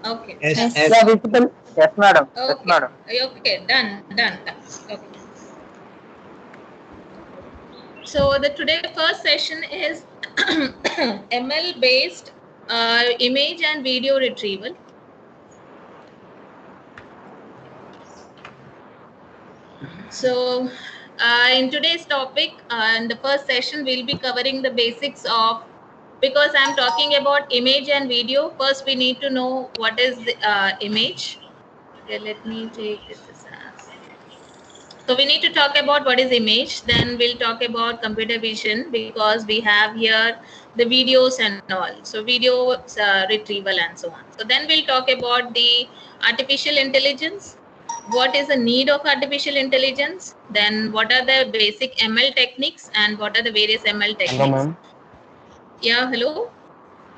Okay. Yes, Yes. yes. Yeah, visible. Yes, madam. Yes, Okay. madam. Okay. Done. Okay. So the today first session is ML based image and video retrieval. So in today's topic, in the first session, we'll be covering the basics of, because I'm talking about image and video. First, we need to know what is the image. Okay, let me take this as. So we need to talk about what is image. Then we'll talk about computer vision, because we have here the videos and all. So video retrieval and so on. So then we'll talk about the artificial intelligence. What is the need of artificial intelligence? Then what are the basic ML techniques and what are the various ML techniques? Hello, ma'am. Yeah, hello.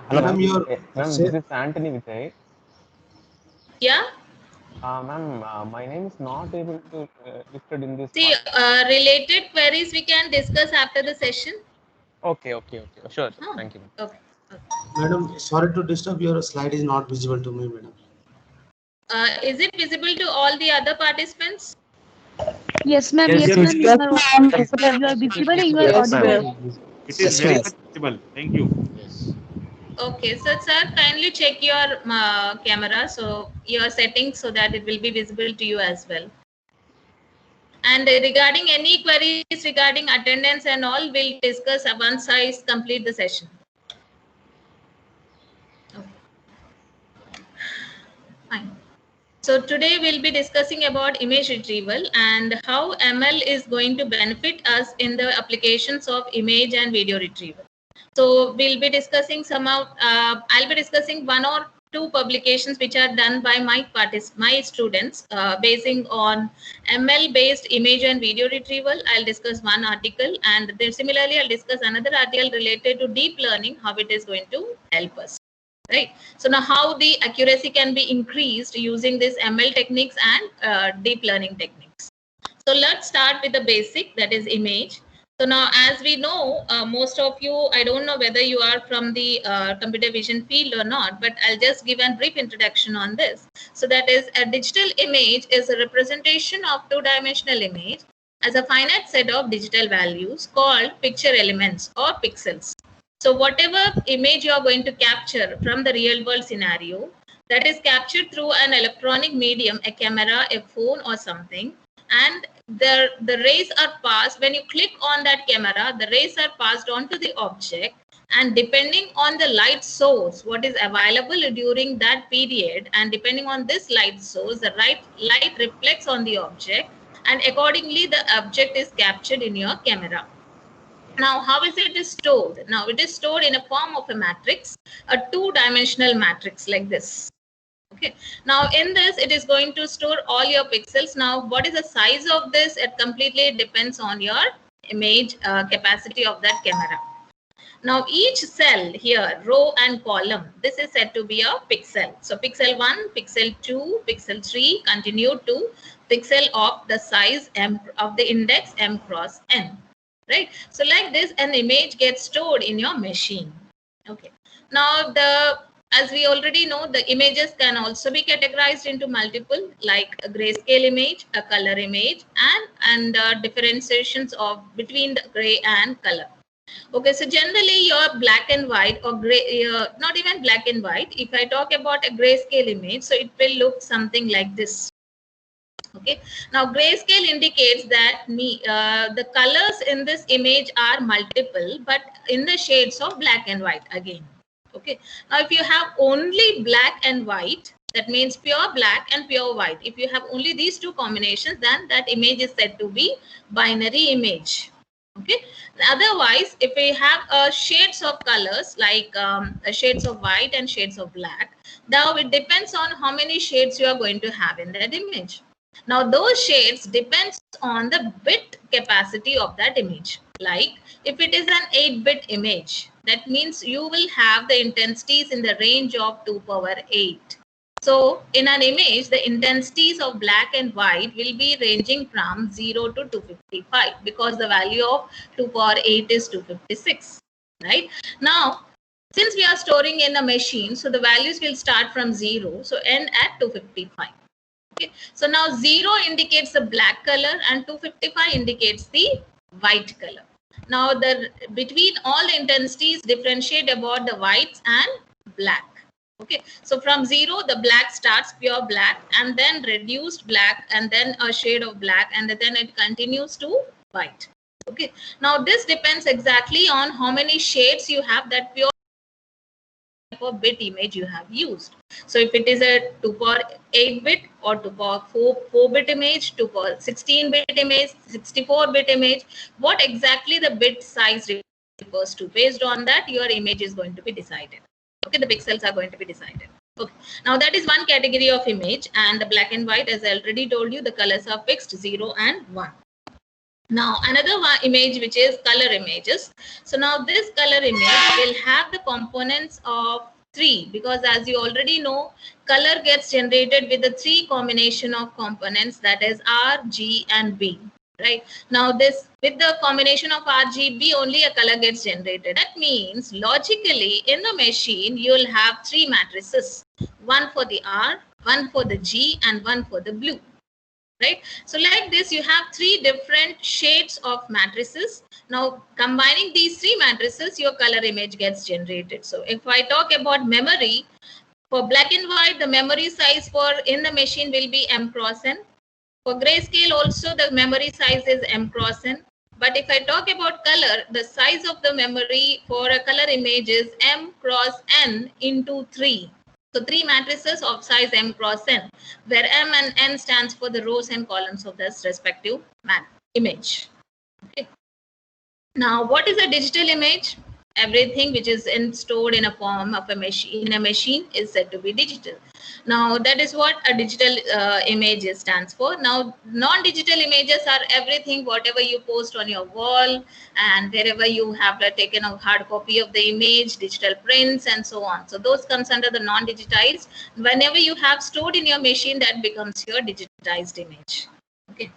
Hello, Madam, ma'am. your Ma'am, this is Anthony Vijay. Yeah. Ma'am, my name is not able to listed in this. See, related queries we can discuss after the session. Okay. Sure. Huh. Thank you. Okay. madam, sorry to disturb. Your slide is not visible to me, madam. Is it visible to all the other participants? Yes, ma'am. Yes, Yes, yes, ma'am. Yes, You are ma'am. visible. You are visible and you are Yes, audible. ma'am. It is Yes, very ma'am. much visible. Thank you. Yes. Okay, so sir, kindly check your camera, so your settings, so that it will be visible to you as well. And regarding any queries regarding attendance and all, we'll discuss once I complete the session. Okay. Fine. So today we'll be discussing about image retrieval and how ML is going to benefit us in the applications of image and video retrieval. So we'll be discussing I'll be discussing one or two publications which are done by my students basing on ML based image and video retrieval. I'll discuss one article, and then similarly I'll discuss another article related to deep learning, how it is going to help us. Right. So now how the accuracy can be increased using this ML techniques and deep learning techniques. So let's start with the basic, that is image. So now, as we know, most of you, I don't know whether you are from the computer vision field or not, but I'll just give a brief introduction on this. So that is, a digital image is a representation of two-dimensional image as a finite set of digital values called picture elements or pixels. So whatever image you are going to capture from the real world scenario, that is captured through an electronic medium, a camera, a phone or something, and the rays are passed. When you click on that camera, the rays are passed on to the object, and depending on the light source what is available during that period, and depending on this light source, the light reflects on the object, and accordingly the object is captured in your camera. Now, how is it stored? Now, it is stored in a form of a matrix, a two-dimensional matrix like this. Okay. Now, in this, it is going to store all your pixels. Now, what is the size of this? It completely depends on your image capacity of that camera. Now, each cell here, row and column, this is said to be a pixel. So, pixel 1, pixel 2, pixel 3, continue to pixel of the size m of the index m cross n. Right. So, like this, an image gets stored in your machine. Okay. Now, as we already know, the images can also be categorized into multiple, like a grayscale image, a color image, and differentiations of between the gray and color. Okay, so generally your black and white or gray, not even black and white. If I talk about a grayscale image, so it will look something like this. Okay, now grayscale indicates that the colors in this image are multiple, but in the shades of black and white again. Okay, now if you have only black and white, that means pure black and pure white. If you have only these two combinations, then that image is said to be binary image. Okay, otherwise if we have shades of colors like shades of white and shades of black, now it depends on how many shades you are going to have in that image. Now those shades depends on the bit capacity of that image. Like if it is an 8-bit image, that means you will have the intensities in the range of 2 power 8. So in an image, the intensities of black and white will be ranging from 0 to 255, because the value of 2 power 8 is 256. Right? Now, Since we are storing in a machine, so the values will start from 0, so end at 255. Okay, so now 0 indicates the black color and 255 indicates the white color. Now the between all the intensities differentiate about the whites and black. Okay, so from 0 the black starts pure black and then reduced black and then a shade of black and then it continues to white. Okay, now this depends exactly on how many shades you have that pure of bit image you have used. So if it is a 2 power 8 bit or 2 power 4 bit image, 2 power 16 bit image, 64 bit image, what exactly the bit size refers to, based on that your image is going to be decided. Okay, the pixels are going to be decided. Okay, now that is one category of image, and the black and white, as I already told you, the colors are fixed 0 and 1. Now another image, which is color images. So now this color image will have the components of 3, because as you already know, color gets generated with the 3 combination of components, that is R, G and B. Right now, this with the combination of R, G, B, only a color gets generated. That means logically in the machine you will have 3 matrices, one for the R, one for the G and one for the blue. Right, so like this you have 3 different shades of matrices. Now combining these 3 matrices, your color image gets generated. So if I talk about memory, for black and white, the memory size for in the machine will be M cross N. For grayscale also the memory size is M cross N. But if I talk about color, the size of the memory for a color image is M cross N into 3. So 3 matrices of size M cross N, where M and N stands for the rows and columns of this respective image. Okay. Now, what is a digital image? Everything which is stored in a form of a machine is said to be digital. Now, that is what a digital image stands for. Now, non-digital images are everything, whatever you post on your wall and wherever you have taken a hard copy of the image, digital prints and so on. So those comes under the non-digitized. Whenever you have stored in your machine, that becomes your digitized image. Okay.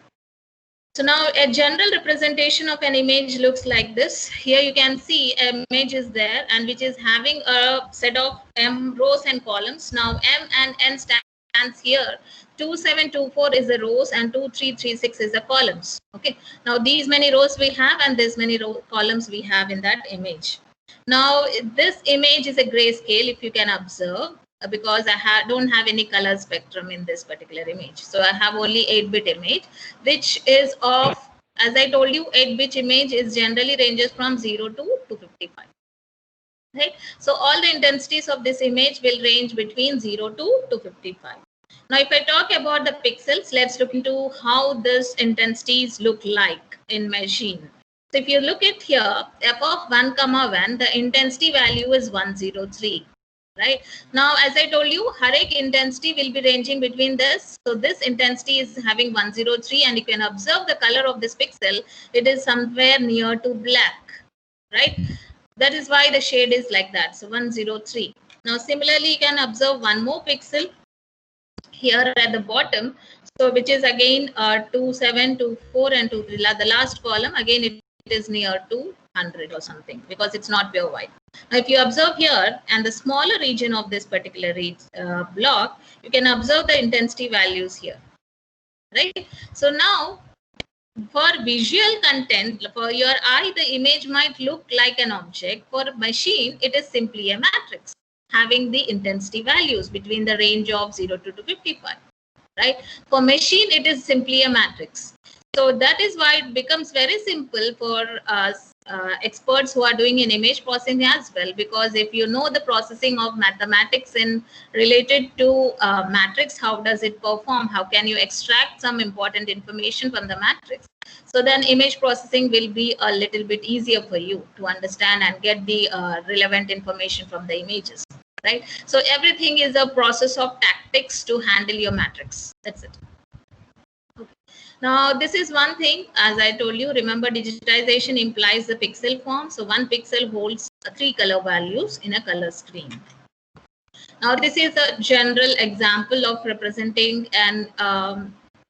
So now a general representation of an image looks like this. Here you can see an image is there and which is having a set of M rows and columns. Now M and N stands here. 2724 is the rows and 2336 is the columns. Okay. Now these many rows we have and this many columns we have in that image. Now this image is a grayscale, if you can observe, because I don't have any color spectrum in this particular image. So I have only 8-bit image, which is of, as I told you, 8-bit image is generally ranges from 0 to 255. Right? So all the intensities of this image will range between 0 to 255. Now, if I talk about the pixels, let's look into how this intensities look like in machine. So if you look at here, f of 1, 1, the intensity value is 103. Right now, as I told you, Harek intensity will be ranging between this. So this intensity is having 103, and you can observe the color of this pixel. It is somewhere near to black, right? That is why the shade is like that. So 103. Now, similarly, you can observe one more pixel here at the bottom. So which is again 2724 and 23. The last column again it is near to 100 or something because it's not pure white. Now, if you observe here and the smaller region of this particular block, you can observe the intensity values here, right? So now, for visual content, for your eye, the image might look like an object. For machine, it is simply a matrix having the intensity values between the range of 0 to 255, right? For machine, it is simply a matrix. So that is why it becomes very simple for experts who are doing in image processing as well, because if you know the processing of mathematics in related to matrix, how does it perform, how can you extract some important information from the matrix, so then image processing will be a little bit easier for you to understand and get the relevant information from the images, right? So everything is a process of tactics to handle your matrix. That's it. Now, this is one thing, as I told you, remember digitization implies the pixel form. So one pixel holds 3 color values in a color screen. Now, this is a general example of representing an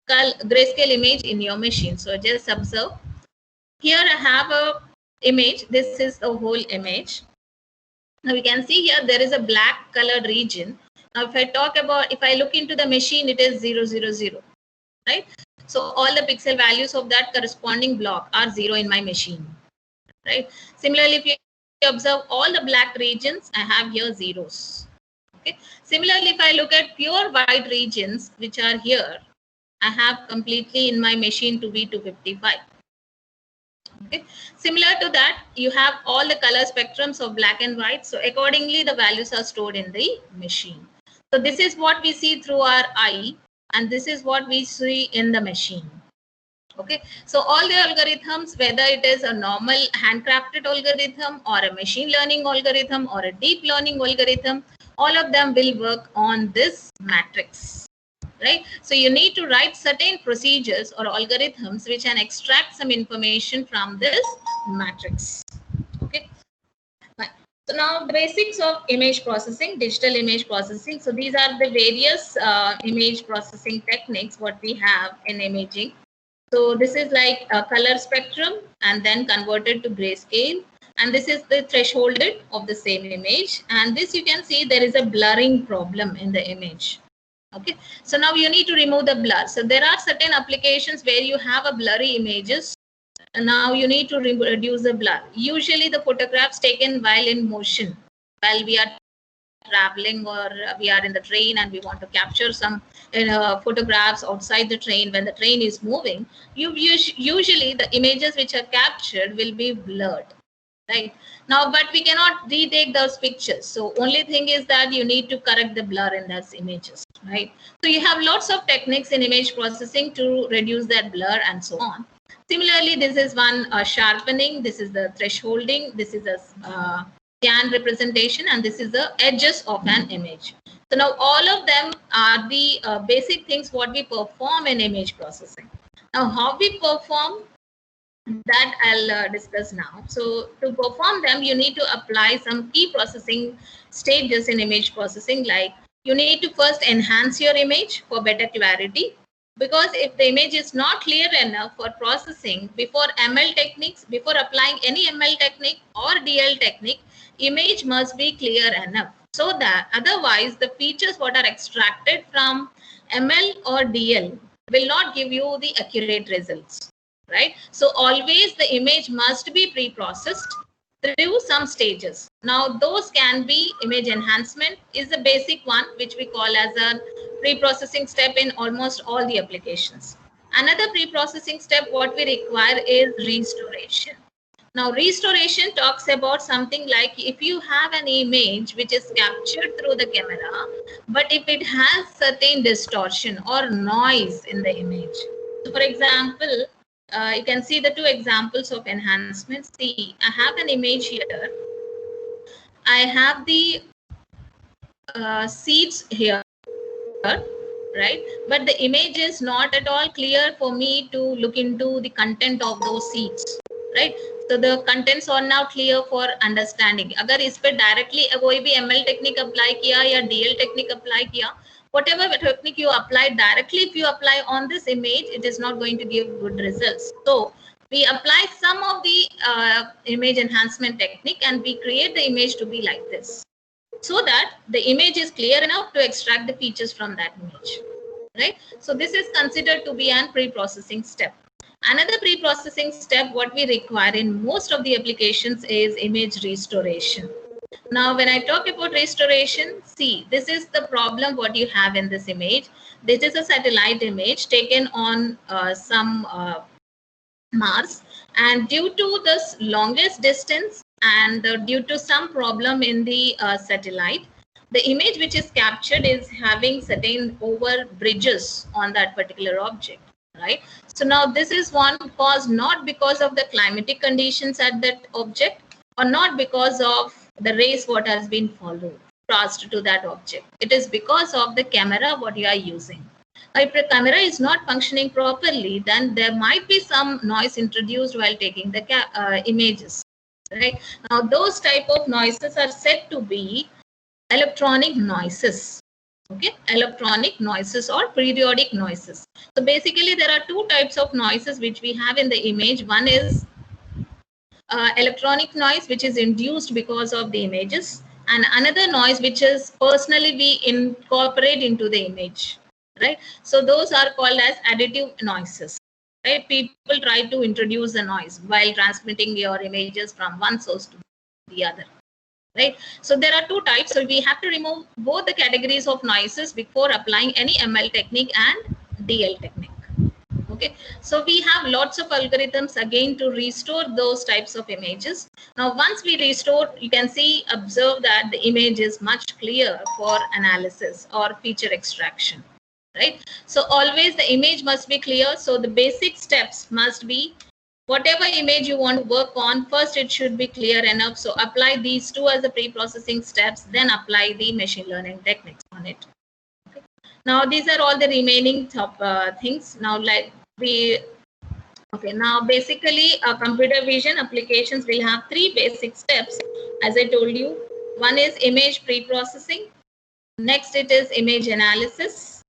grayscale image in your machine. So just observe. Here I have a image. This is the whole image. Now you can see here there is a black colored region. Now if I look into the machine, it is 0, 0, 0, right? So all the pixel values of that corresponding block are 0 in my machine, right? Similarly, if you observe all the black regions, I have here zeros. Okay. Similarly, if I look at pure white regions, which are here, I have completely in my machine to be 255. Okay. Similar to that, you have all the color spectrums of black and white. So accordingly, the values are stored in the machine. So this is what we see through our eye, and this is what we see in the machine. Okay, so all the algorithms, whether it is a normal handcrafted algorithm or a machine learning algorithm or a deep learning algorithm, all of them will work on this matrix, right? So you need to write certain procedures or algorithms which can extract some information from this matrix. Okay, fine. So now the basics of image processing, digital image processing. So these are the various image processing techniques what we have in imaging. So this is like a color spectrum and then converted to grayscale. And this is the thresholded of the same image. And this you can see there is a blurring problem in the image. Okay, so now you need to remove the blur. So there are certain applications where you have a blurry images. And now you need to reduce the blur. Usually the photographs taken while in motion, while we are traveling or we are in the train and we want to capture some photographs outside the train when the train is moving, usually the images which are captured will be blurred, right? Now, but we cannot retake those pictures. So only thing is that you need to correct the blur in those images, right? So you have lots of techniques in image processing to reduce that blur and so on. Similarly, this is one sharpening, this is the thresholding, this is a scan representation, and this is the edges of an image. So now all of them are the basic things what we perform in image processing. Now how we perform that I'll discuss now. So to perform them, you need to apply some key processing stages in image processing, like you need to first enhance your image for better clarity. Because if the image is not clear enough for processing, before ML techniques, before applying any ML technique or DL technique, image must be clear enough, so that otherwise the features what are extracted from ML or DL will not give you the accurate results, right? So always the image must be pre-processed through some stages. Now those can be image enhancement is the basic one which we call as a pre-processing step in almost all the applications. Another pre-processing step what we require is restoration. Now, restoration talks about something like if you have an image which is captured through the camera, but if it has certain distortion or noise in the image. So for example, you can see the two examples of enhancement. See, I have an image here. I have the seeds here, right? But the image is not at all clear for me to look into the content of those seeds, right? So the contents are now clear for understanding. अगर इस पे directly कोई भी ML technique apply किया या DL technique apply किया, whatever technique you apply directly, if you apply on this image, it is not going to give good results. So we apply some of the image enhancement technique and we create the image to be like this, so that the image is clear enough to extract the features from that image, right? So this is considered to be an pre-processing step. Another pre-processing step what we require in most of the applications is image restoration. Now, when I talk about restoration, see, this is the problem what you have in this image. This is a satellite image taken on some Mars, and due to this longest distance and due to some problem in the satellite, the image which is captured is having certain over bridges on that particular object, right? So now this is one cause, not because of the climatic conditions at that object or not because of the race what has been followed passed to that object. It is because of the camera what you are using. If the camera is not functioning properly, then there might be some noise introduced while taking the images, right? Now those type of noises are said to be electronic noises. Okay, electronic noises or periodic noises. So basically there are two types of noises which we have in the image. One is electronic noise which is induced because of the images, and another noise which is personally we incorporate into the image, right? So those are called as additive noises, right? People try to introduce the noise while transmitting your images from one source to the other, right? So there are two types. So we have to remove both the categories of noises before applying any ML technique and DL technique. Okay, so we have lots of algorithms again to restore those types of images. Now, once we restore, you can see, observe that the image is much clearer for analysis or feature extraction, right? So always the image must be clear. So the basic steps must be, whatever image you want to work on, first it should be clear enough. So apply these two as the pre-processing steps, then apply the machine learning techniques on it. Okay. Now these are all the remaining top things. Now now basically computer vision applications will have three basic steps, as I told you. One is image pre-processing, next it is image analysis,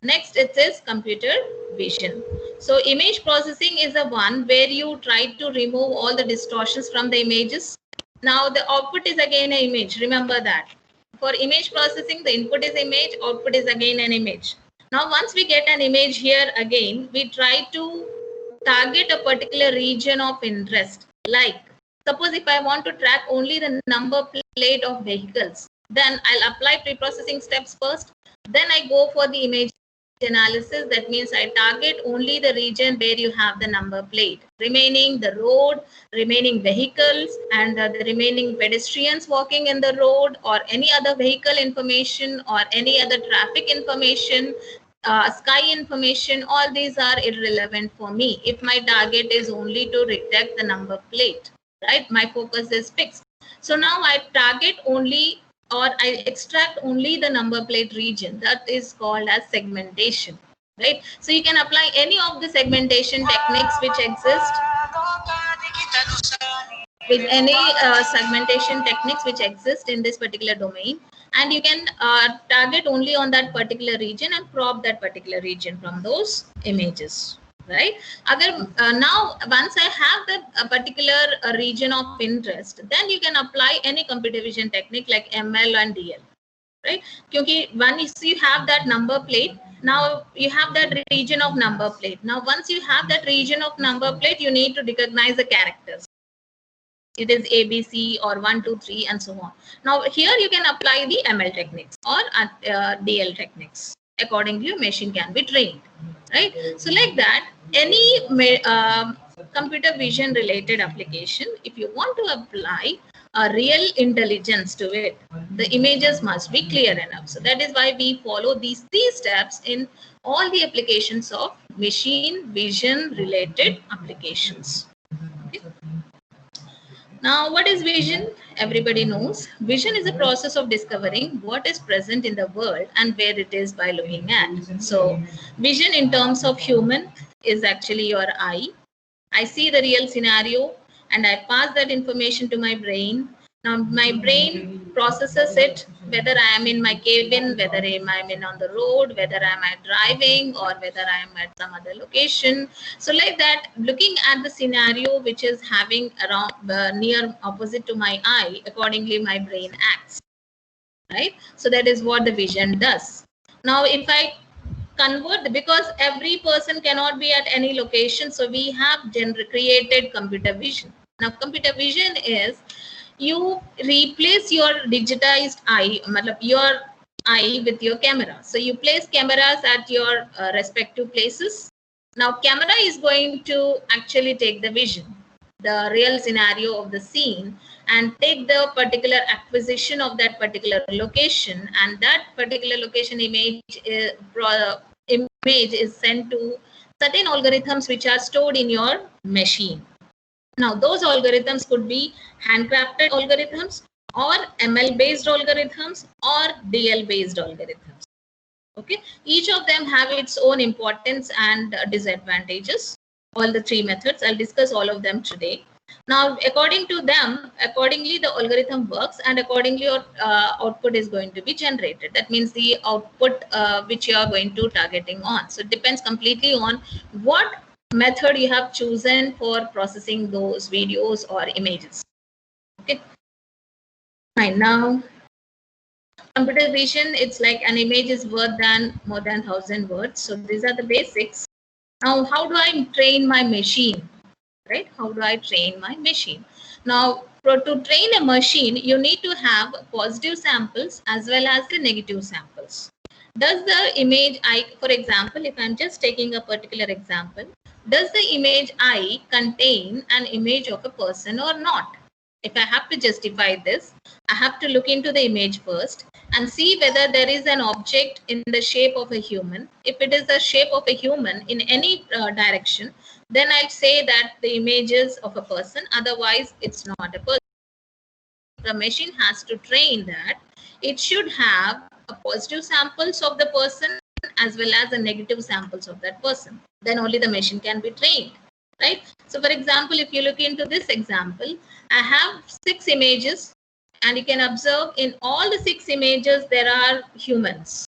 next it is computer vision. So image processing is the one where you try to remove all the distortions from the images. Now the output is again an image, remember that. For image processing, the input is image, output is again an image. Now once we get an image here, again we try to target a particular region of interest. Like suppose if I want to track only the number plate of vehicles, then I'll apply pre-processing steps first, then I go for the image analysis. That means I target only the region where you have the number plate, remaining the road, remaining vehicles, and the remaining pedestrians walking in the road, or any other vehicle information or any other traffic information, sky information, all these are irrelevant for me if my target is only to detect the number plate, right? My focus is fixed. So now I target only, or I extract only the number plate region. That is called as segmentation, right? So you can apply any of the segmentation techniques which exist, with any segmentation techniques which exist in this particular domain, and you can target only on that particular region and crop that particular region from those images, right? Now once I have the particular region of interest, then you can apply any computer vision technique like ML and DL, right? Because once you have that number plate, now you have that region of number plate. Now once you have that region of number plate, you need to recognize the characters. It is ABC or 1, 2, 3 and so on. Now here you can apply the ML techniques or DL techniques. Accordingly, your machine can be trained, right? So like that, any computer vision related application, if you want to apply a real intelligence to it, the images must be clear enough. So that is why we follow these 3 steps in all the applications of machine vision related applications. Okay. Now, what is vision? Everybody knows. Vision is a process of discovering what is present in the world and where it is by looking at. So, vision in terms of human is actually your eye. I see the real scenario and I pass that information to my brain. Now, my brain processes it, whether I am in my cabin, whether I am in on the road, whether I am driving, or whether I am at some other location. So like that, looking at the scenario which is having around near opposite to my eye, accordingly my brain acts, right? So that is what the vision does. Now, if I convert, because every person cannot be at any location, so we have created computer vision. Now, computer vision is you replace your digitized eye, your eye with your camera. So you place cameras at your respective places. Now camera is going to actually take the vision, the real scenario of the scene, and take the particular acquisition of that particular location, and that particular location image is sent to certain algorithms which are stored in your machine. Now, those algorithms could be handcrafted algorithms or ML based algorithms or DL based algorithms. Okay, each of them have its own importance and disadvantages. All the 3 methods, I'll discuss all of them today. Now, according to them, accordingly the algorithm works, and accordingly your output is going to be generated. That means the output which you are going to targeting on. So it depends completely on what method you have chosen for processing those videos or images. Okay. Fine. Now, computer vision, it's like an image is worth than more than 1,000 words. So these are the basics. Now, how do I train my machine? Right? How do I train my machine? Now, to train a machine, you need to have positive samples as well as the negative samples. Does the image I, for example, if I'm just taking a particular example, does the image I contain an image of a person or not? If I have to justify this, I have to look into the image first and see whether there is an object in the shape of a human. If it is the shape of a human in any direction, then I'd say that the image is of a person, otherwise it's not a person. The machine has to train that it should have a positive samples of the person as well as the negative samples of that person. Then only the machine can be trained, right? So for example, if you look into this example, I have 6 images and you can observe in all the 6 images there are humans.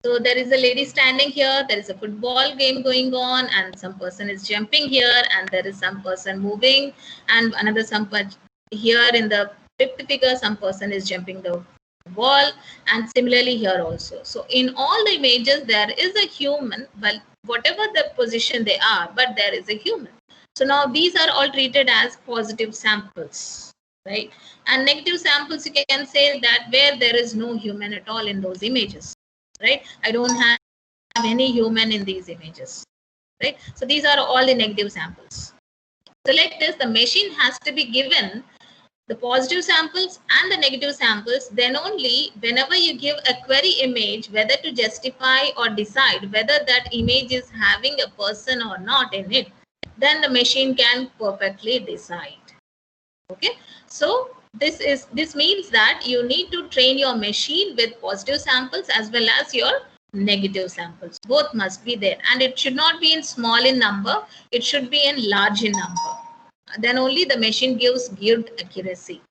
So there is a lady standing here, there is a football game going on, and some person is jumping here, and there is some person moving, and another some here in the fifth figure, some person is jumping the wall, and similarly here also. So in all the images, there is a human, but whatever the position they are, but there is a human. So now these are all treated as positive samples, right? And negative samples, you can say that where there is no human at all in those images. Right? I don't have any human in these images, right? So these are all the negative samples. So like this, the machine has to be given the positive samples and the negative samples. Then only whenever you give a query image, whether to justify or decide whether that image is having a person or not in it, then the machine can perfectly decide. Okay, so this means that you need to train your machine with positive samples as well as your negative samples. Both must be there, and it should not be in small in number, it should be in large in number. Then only the machine gives good accuracy.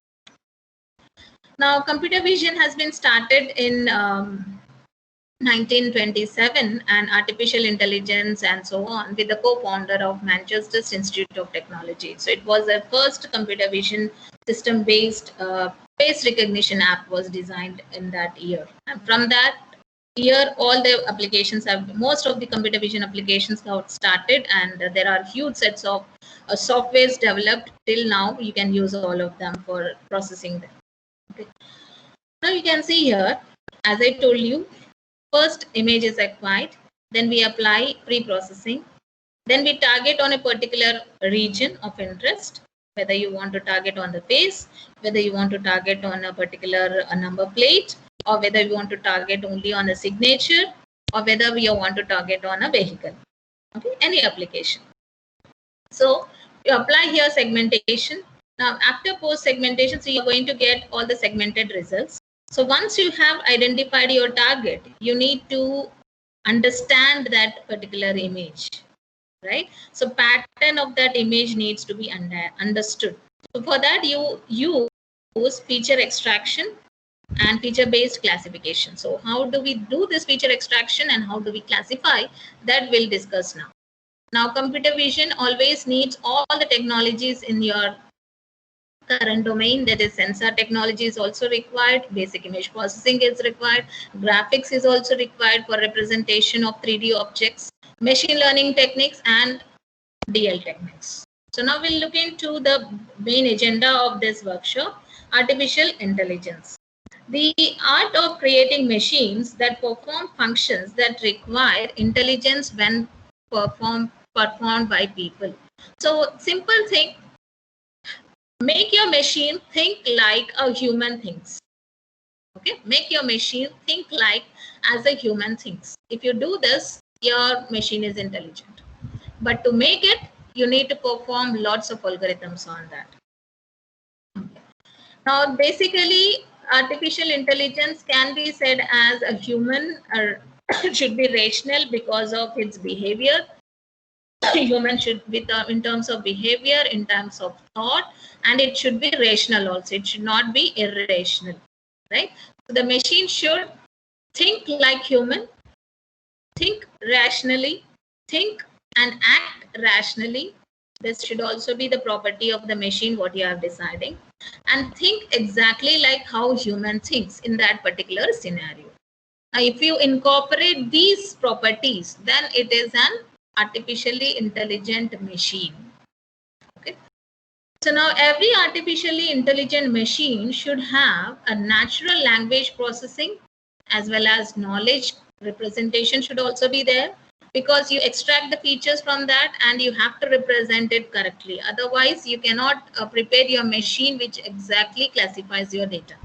Now, computer vision has been started in 1927, and artificial intelligence and so on, with the co-founder of Manchester Institute of Technology. So it was the first computer vision system-based face recognition app was designed in that year. And from that year, all the applications have, most of the computer vision applications got started, and there are huge sets of softwares developed till now. You can use all of them for processing them. Okay. Now you can see here, as I told you, first image is acquired, then we apply pre-processing, then we target on a particular region of interest, whether you want to target on the face, whether you want to target on a particular number plate, or whether you want to target only on a signature, or whether you want to target on a vehicle. Okay, any application. So you apply here segmentation. Now after post segmentation, so you're going to get all the segmented results. So once you have identified your target, you need to understand that particular image, right? So pattern of that image needs to be understood. So for that, you use feature extraction and feature-based classification. So how do we do this feature extraction and how do we classify? That we'll discuss now. Now, computer vision always needs all the technologies in your current domain. That is, sensor technology is also required, basic image processing is required, graphics is also required for representation of 3D objects, machine learning techniques, and DL techniques. So now we'll look into the main agenda of this workshop, artificial intelligence. The art of creating machines that perform functions that require intelligence when performed by people. So simple thing, make your machine think like a human thinks. Okay, make your machine think like as a human thinks. If you do this, your machine is intelligent. But to make it, you need to perform lots of algorithms on that. Okay. Now, basically, artificial intelligence can be said as a human, or should be rational because of its behavior. Human should be in terms of behavior, in terms of thought, and it should be rational also. It should not be irrational, right? So the machine should think like human, think rationally, think and act rationally. This should also be the property of the machine, what you are deciding. and think exactly like how human thinks in that particular scenario. Now, if you incorporate these properties, then it is an artificially intelligent machine. Okay. So now every artificially intelligent machine should have a natural language processing as well as knowledge representation should also be there, because you extract the features from that and you have to represent it correctly. Otherwise, you cannot prepare your machine which exactly classifies your data.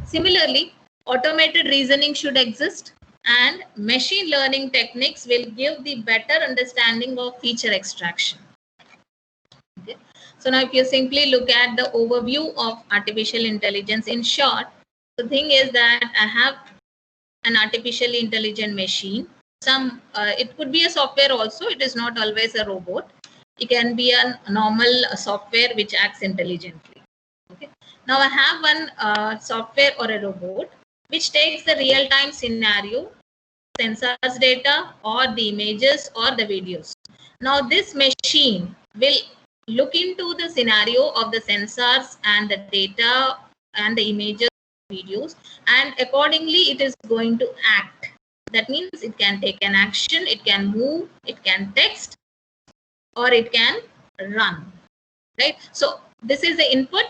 Similarly, automated reasoning should exist, and machine learning techniques will give the better understanding of feature extraction. Okay. So now if you simply look at the overview of artificial intelligence in short, the thing is that I have an artificially intelligent machine. It could be a software also. It is not always a robot. It can be a normal software which acts intelligently. Okay. Now I have one software or a robot which takes the real-time scenario, sensors data, or the images or the videos. Now this machine will look into the scenario of the sensors and the data and the images, videos, and accordingly it is going to act. That means it can take an action, it can move, it can text, or it can run. Right? So this is the input.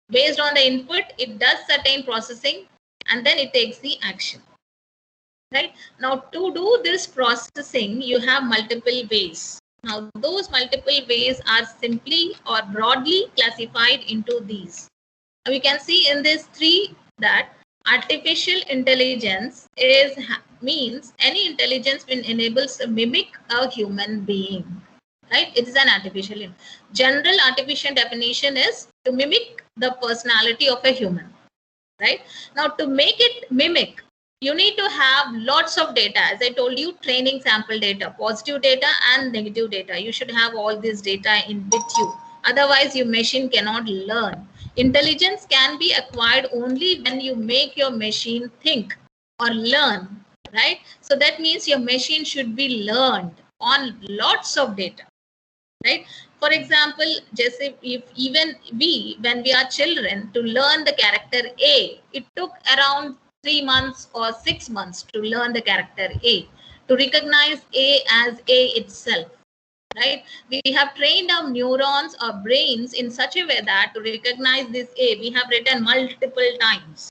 Based on the input, it does certain processing and then it takes the action. Right? Now to do this processing, you have multiple ways. Now those multiple ways are simply or broadly classified into these. We can see in this three that artificial intelligence means any intelligence which enables to mimic a human being. Right? It is an artificial. General artificial definition is to mimic the personality of a human. Right? Now to make it mimic, you need to have lots of data. As I told you, training sample data, positive data and negative data. You should have all this data with you. Otherwise, your machine cannot learn. Intelligence can be acquired only when you make your machine think or learn. Right? So that means your machine should be learned on lots of data. Right? For example, just if even when we are children, to learn the character A, it took around 3 months or 6 months to learn the character A, to recognize A as A itself. Right? We have trained our neurons or brains in such a way that to recognize this A, we have written multiple times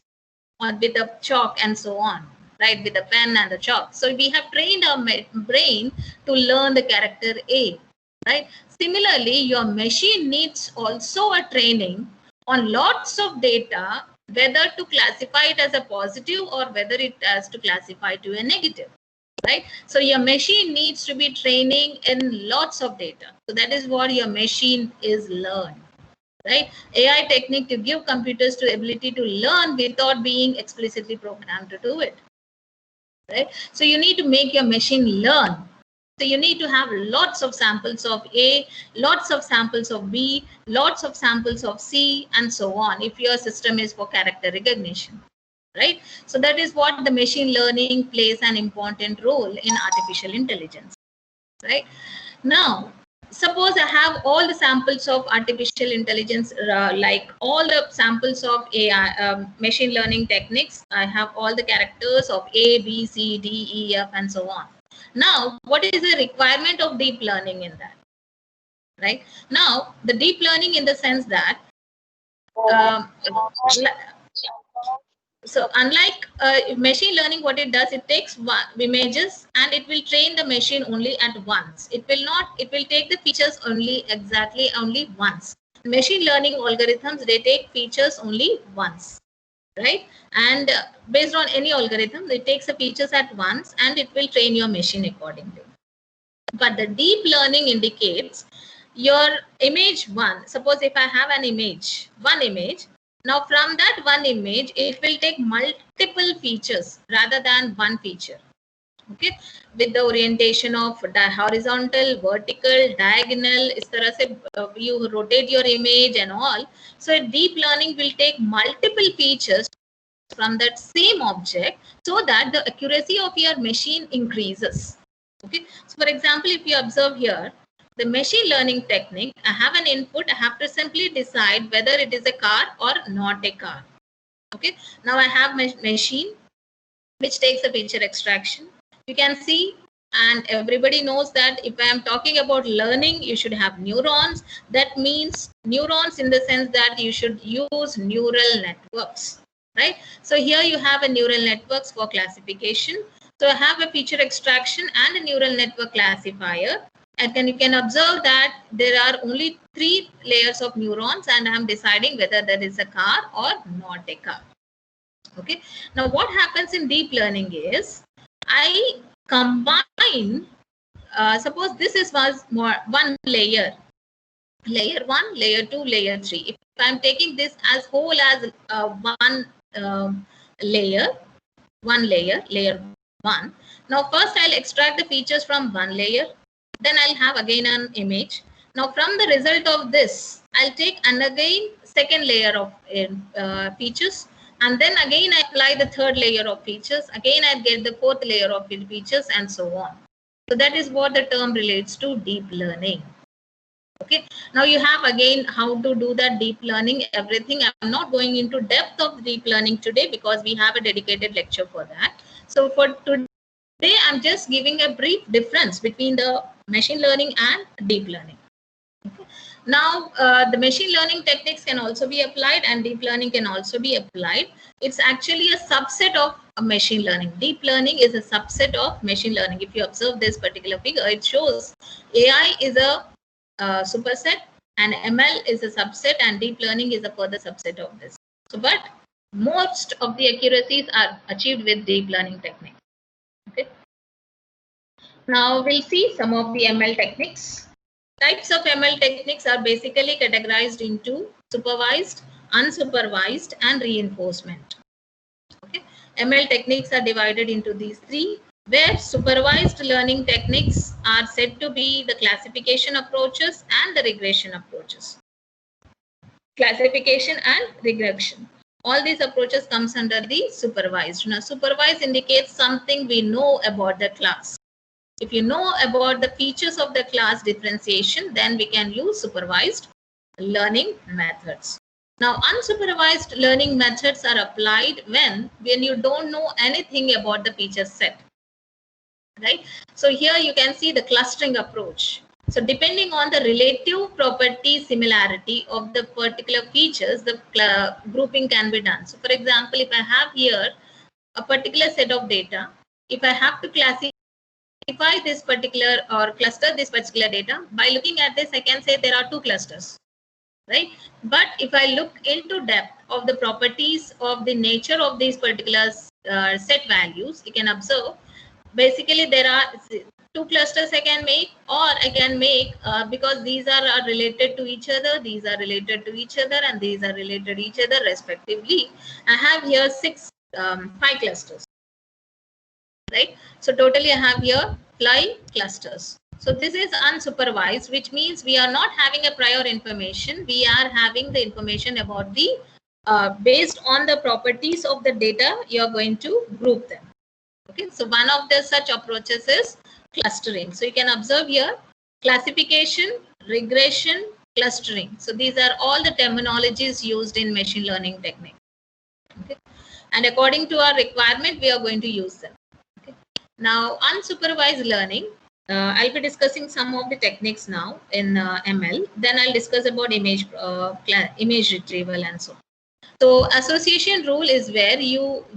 on with a chalk and so on. Right? With a pen and a chalk. So we have trained our brain to learn the character A. Right? Similarly, your machine needs also a training on lots of data, whether to classify it as a positive or whether it has to classify to a negative. Right? So your machine needs to be training in lots of data. So that is what your machine is learned. Right? AI technique to give computers the ability to learn without being explicitly programmed to do it. Right? So you need to make your machine learn. So you need to have lots of samples of A, lots of samples of B, lots of samples of C, and so on, if your system is for character recognition. Right? So that is what the machine learning plays an important role in artificial intelligence. Right? Now, suppose I have all the samples of artificial intelligence, like all the samples of AI, machine learning techniques. I have all the characters of A, B, C, D, E, F, and so on. Now, what is the requirement of deep learning in that? Right? Now, the deep learning in the sense that, so unlike machine learning, what it does, it takes images and it will train the machine only at once. It will take the features only once. Machine learning algorithms, they take features only once. Right? And based on any algorithm, it takes the features at once and it will train your machine accordingly. But the deep learning indicates your image one. Suppose if I have one image, now from that one image, it will take multiple features rather than one feature. Okay, with the orientation of horizontal, vertical, diagonal, is tarah se, you rotate your image and all. So deep learning will take multiple features from that same object so that the accuracy of your machine increases. Okay, so for example, if you observe here, the machine learning technique, I have an input. I have to simply decide whether it is a car or not a car. Okay. Now I have my machine which takes a picture extraction. You can see, and everybody knows that if I am talking about learning, you should have neurons. That means neurons in the sense that you should use neural networks, right? So here you have a neural networks for classification. So I have a feature extraction and a neural network classifier. And then you can observe that there are only 3 layers of neurons, and I'm deciding whether that is a car or not a car. Okay. Now what happens in deep learning is I combine, suppose this is one layer, layer 1, layer 2, layer 3. If I'm taking this as whole as one layer, layer 1. Now first I'll extract the features from one layer, then I'll have again an image. Now from the result of this, I'll take and again second layer of features, and then again I apply the third layer of features, again I get the fourth layer of features, and so on. So that is what the term relates to deep learning. Okay, now you have again how to do that deep learning, everything. I'm not going into depth of deep learning today because we have a dedicated lecture for that. So for today, I'm just giving a brief difference between the machine learning and deep learning. Okay. Now, the machine learning techniques can also be applied and deep learning can also be applied. It's actually a subset of machine learning. Deep learning is a subset of machine learning. If you observe this particular figure, it shows AI is a superset and ML is a subset and deep learning is a further subset of this. So, but most of the accuracies are achieved with deep learning techniques. Okay. Now we'll see some of the ML techniques. Types of ML techniques are basically categorized into supervised, unsupervised, and reinforcement. Okay. ML techniques are divided into these 3, where supervised learning techniques are said to be the classification approaches and the regression approaches. Classification and regression. All these approaches comes under the supervised. Now, supervised indicates something we know about the class. If you know about the features of the class differentiation, then we can use supervised learning methods. Now, unsupervised learning methods are applied when you don't know anything about the feature set, right? So here you can see the clustering approach. So depending on the relative property similarity of the particular features, the grouping can be done. So for example, if I have here a particular set of data, if I have to classify this particular or cluster this particular data, by looking at this, I can say there are 2 clusters, right? But if I look into depth of the properties of the nature of these particular set values, you can observe basically there are 2 clusters I can make, or I can make because these are related to each other, these are related to each other, and these are related to each other respectively. I have here 5 clusters, right? So totally I have here 5 clusters. So this is unsupervised, which means we are not having a prior information. We are having the information about the based on the properties of the data, you are going to group them. Okay, so one of the such approaches is clustering. So you can observe here classification, regression, clustering. So these are all the terminologies used in machine learning technique. Okay, and according to our requirement, we are going to use them. Okay. Now, unsupervised learning. I'll be discussing some of the techniques now in ML. Then I'll discuss about image retrieval and so on. So association rule is where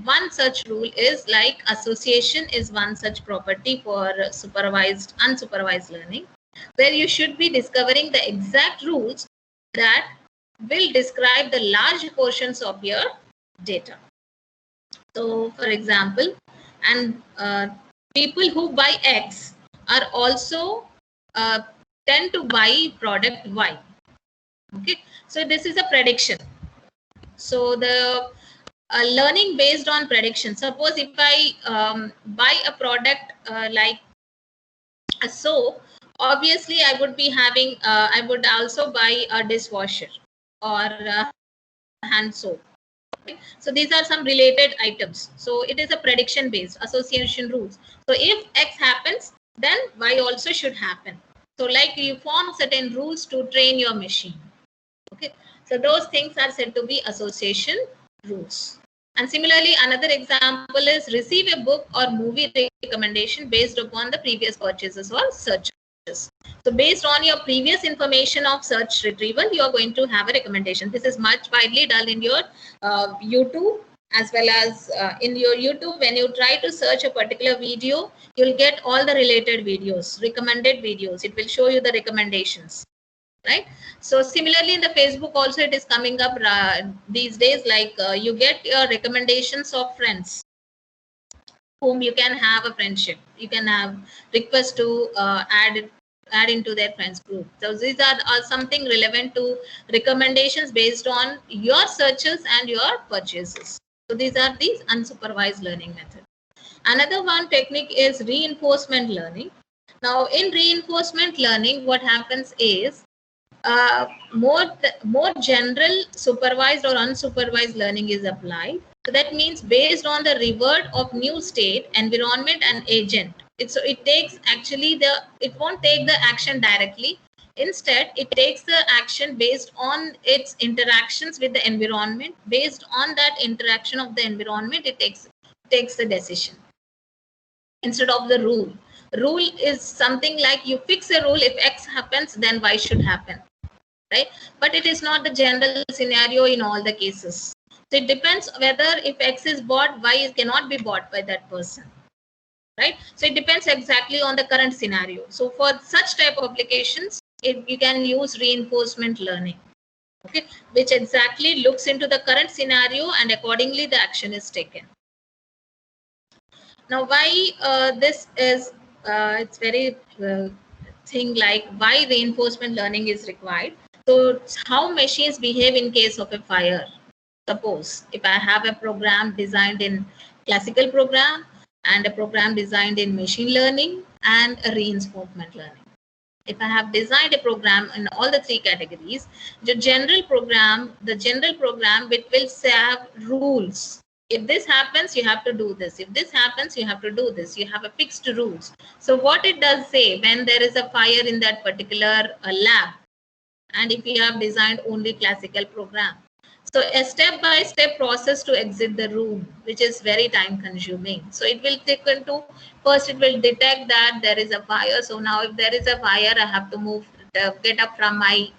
one such rule is like association is one such property for supervised, unsupervised learning, where you should be discovering the exact rules that will describe the large portions of your data. So for example, and people who buy X are also tend to buy product Y. Okay, so this is a prediction. So the learning based on prediction. Suppose if I buy a product like a soap, obviously I would be having, I would also buy a dishwasher or hand soap. Okay? So these are some related items. So it is a prediction based association rules. So if X happens, then Y also should happen. So like you form certain rules to train your machine. Okay, so those things are said to be association rules. And similarly, another example is receive a book or movie recommendation based upon the previous purchases or searches. So based on your previous information of search retrieval, you are going to have a recommendation. This is much widely done in your YouTube, as well as in your YouTube. When you try to search a particular video, you'll get all the related videos, recommended videos. It will show you the recommendations, right? So similarly in the Facebook also it is coming up these days, like you get your recommendations of friends whom you can have a friendship. You can have request to add into their friends group. So these are something relevant to recommendations based on your searches and your purchases. So these are these unsupervised learning methods. Another one technique is reinforcement learning. Now in reinforcement learning, what happens is more general supervised or unsupervised learning is applied. So that means based on the reward of new state, environment, and agent. It takes actually it won't take the action directly. Instead, it takes the action based on its interactions with the environment. Based on that interaction of the environment, it takes the decision instead of the rule. Rule is something like you fix a rule: if X happens, then Y should happen, right? But it is not the general scenario in all the cases. So it depends whether if X is bought, Y cannot be bought by that person, right? So it depends exactly on the current scenario. So for such type of applications, you can use reinforcement learning, okay, which exactly looks into the current scenario and accordingly the action is taken. Now, why this is, it's very thing like why reinforcement learning is required. So how machines behave in case of a fire. Suppose if I have a program designed in classical program and a program designed in machine learning and a reinforcement learning. If I have designed a program in all the three categories, the general program which will have rules. If this happens, you have to do this. If this happens, you have to do this. You have a fixed rules. So what it does say when there is a fire in that particular lab, and if you have designed only classical program, so a step-by-step process to exit the room, which is very time consuming. So it will take into, first it will detect that there is a fire. So now if there is a fire, I have to move, get up from my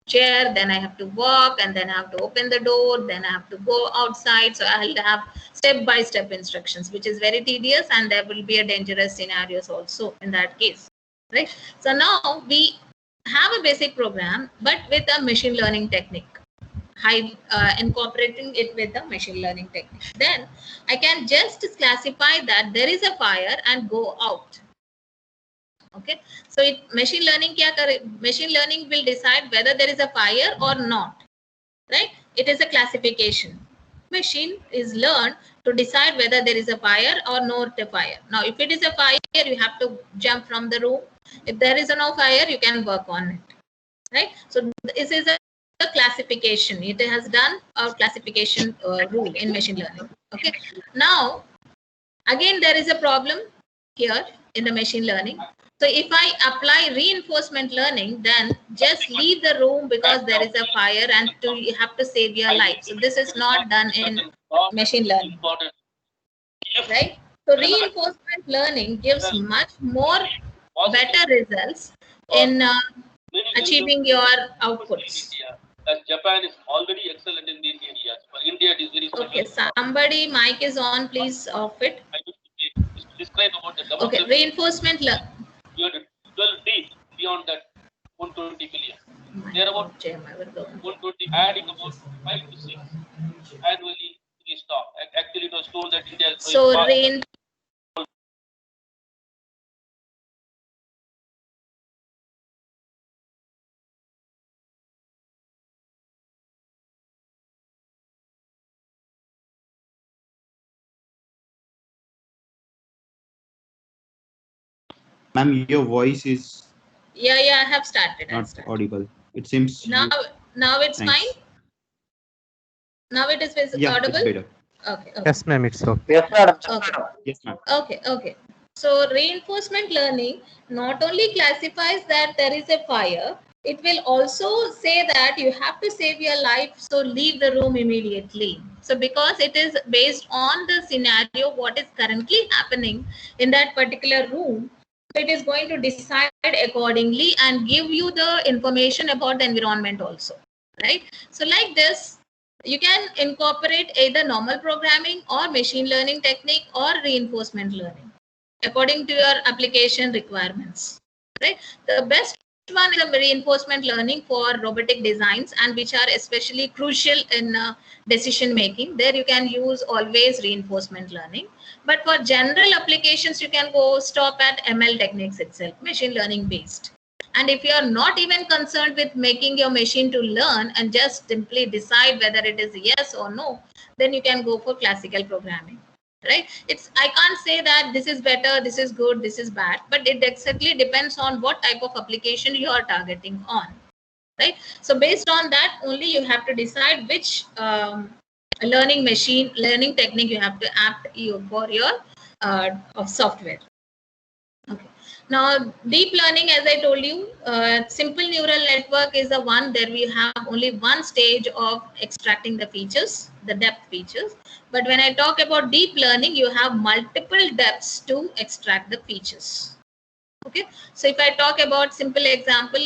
chair, then I have to walk, and then I have to open the door, then I have to go outside. So I'll have step-by-step instructions, which is very tedious, and there will be a dangerous scenarios also in that case, right? So now we have a basic program, but with a machine learning technique. Incorporating it with the machine learning technique. Then I can just classify that there is a fire and go out. Okay, so machine learning will decide whether there is a fire or not, right? It is a classification. Machine is learned to decide whether there is a fire or not a fire. Now, if it is a fire, you have to jump from the room. If there is no fire, you can work on it, right? So this is a classification. It has done a classification rule in machine learning. Okay. Now, again, there is a problem here in the machine learning. So if I apply reinforcement learning, then just leave the room because there is a fire and you have to save your life. So this is not done in machine learning, right? So reinforcement learning gives much more better results in achieving your outputs. Japan is already excellent in these areas. But India is very special. Okay, somebody mic is on, please off it. I need to describe about the okay, reinforcement learning. You have 12 days beyond that 120 billion. They are about 120, adding about 5 to 6 annually to the stock. Actually, it was told that India is so Ma'am, your voice is yeah, I have started. not audible. It seems now it's fine. Now it is yeah, audible. It's better. Okay. Yes, ma'am, it's okay. Yes, madam. Okay. Yes, ma'am. Okay. So reinforcement learning not only classifies that there is a fire, it will also say that you have to save your life, so leave the room immediately. So because it is based on the scenario, what is currently happening in that particular room, it is going to decide accordingly and give you the information about the environment also, right? So like this, you can incorporate either normal programming or machine learning technique or reinforcement learning according to your application requirements, right? The best one is a reinforcement learning for robotic designs, and which are especially crucial in decision making. There you can use always reinforcement learning. But for general applications, you can go stop at ML techniques itself, machine learning based. And if you are not even concerned with making your machine to learn and just simply decide whether it is yes or no, then you can go for classical programming, right? I can't say that this is better, this is good, this is bad, but it exactly depends on what type of application you are targeting on, right? So based on that only you have to decide which machine learning technique you have to apt for your software. Okay. Now, deep learning, as I told you, simple neural network is the one there we have only one stage of extracting the features, the depth features. But when I talk about deep learning, you have multiple depths to extract the features. Okay. So if I talk about simple example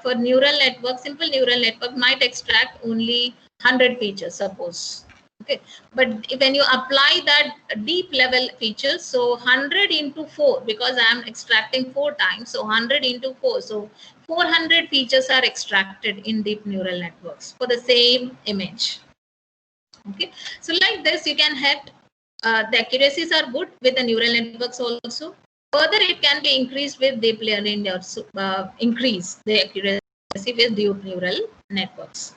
for neural network, simple neural network might extract only 100 features, suppose. Okay, but when you apply that deep level features, so 100 into 4, because I am extracting 4 times, so 100 into 4, so 400 features are extracted in deep neural networks for the same image. Okay, so like this you can have the accuracies are good with the neural networks also. Further, it can be increased with deep learning, also increase the accuracy with deep neural networks.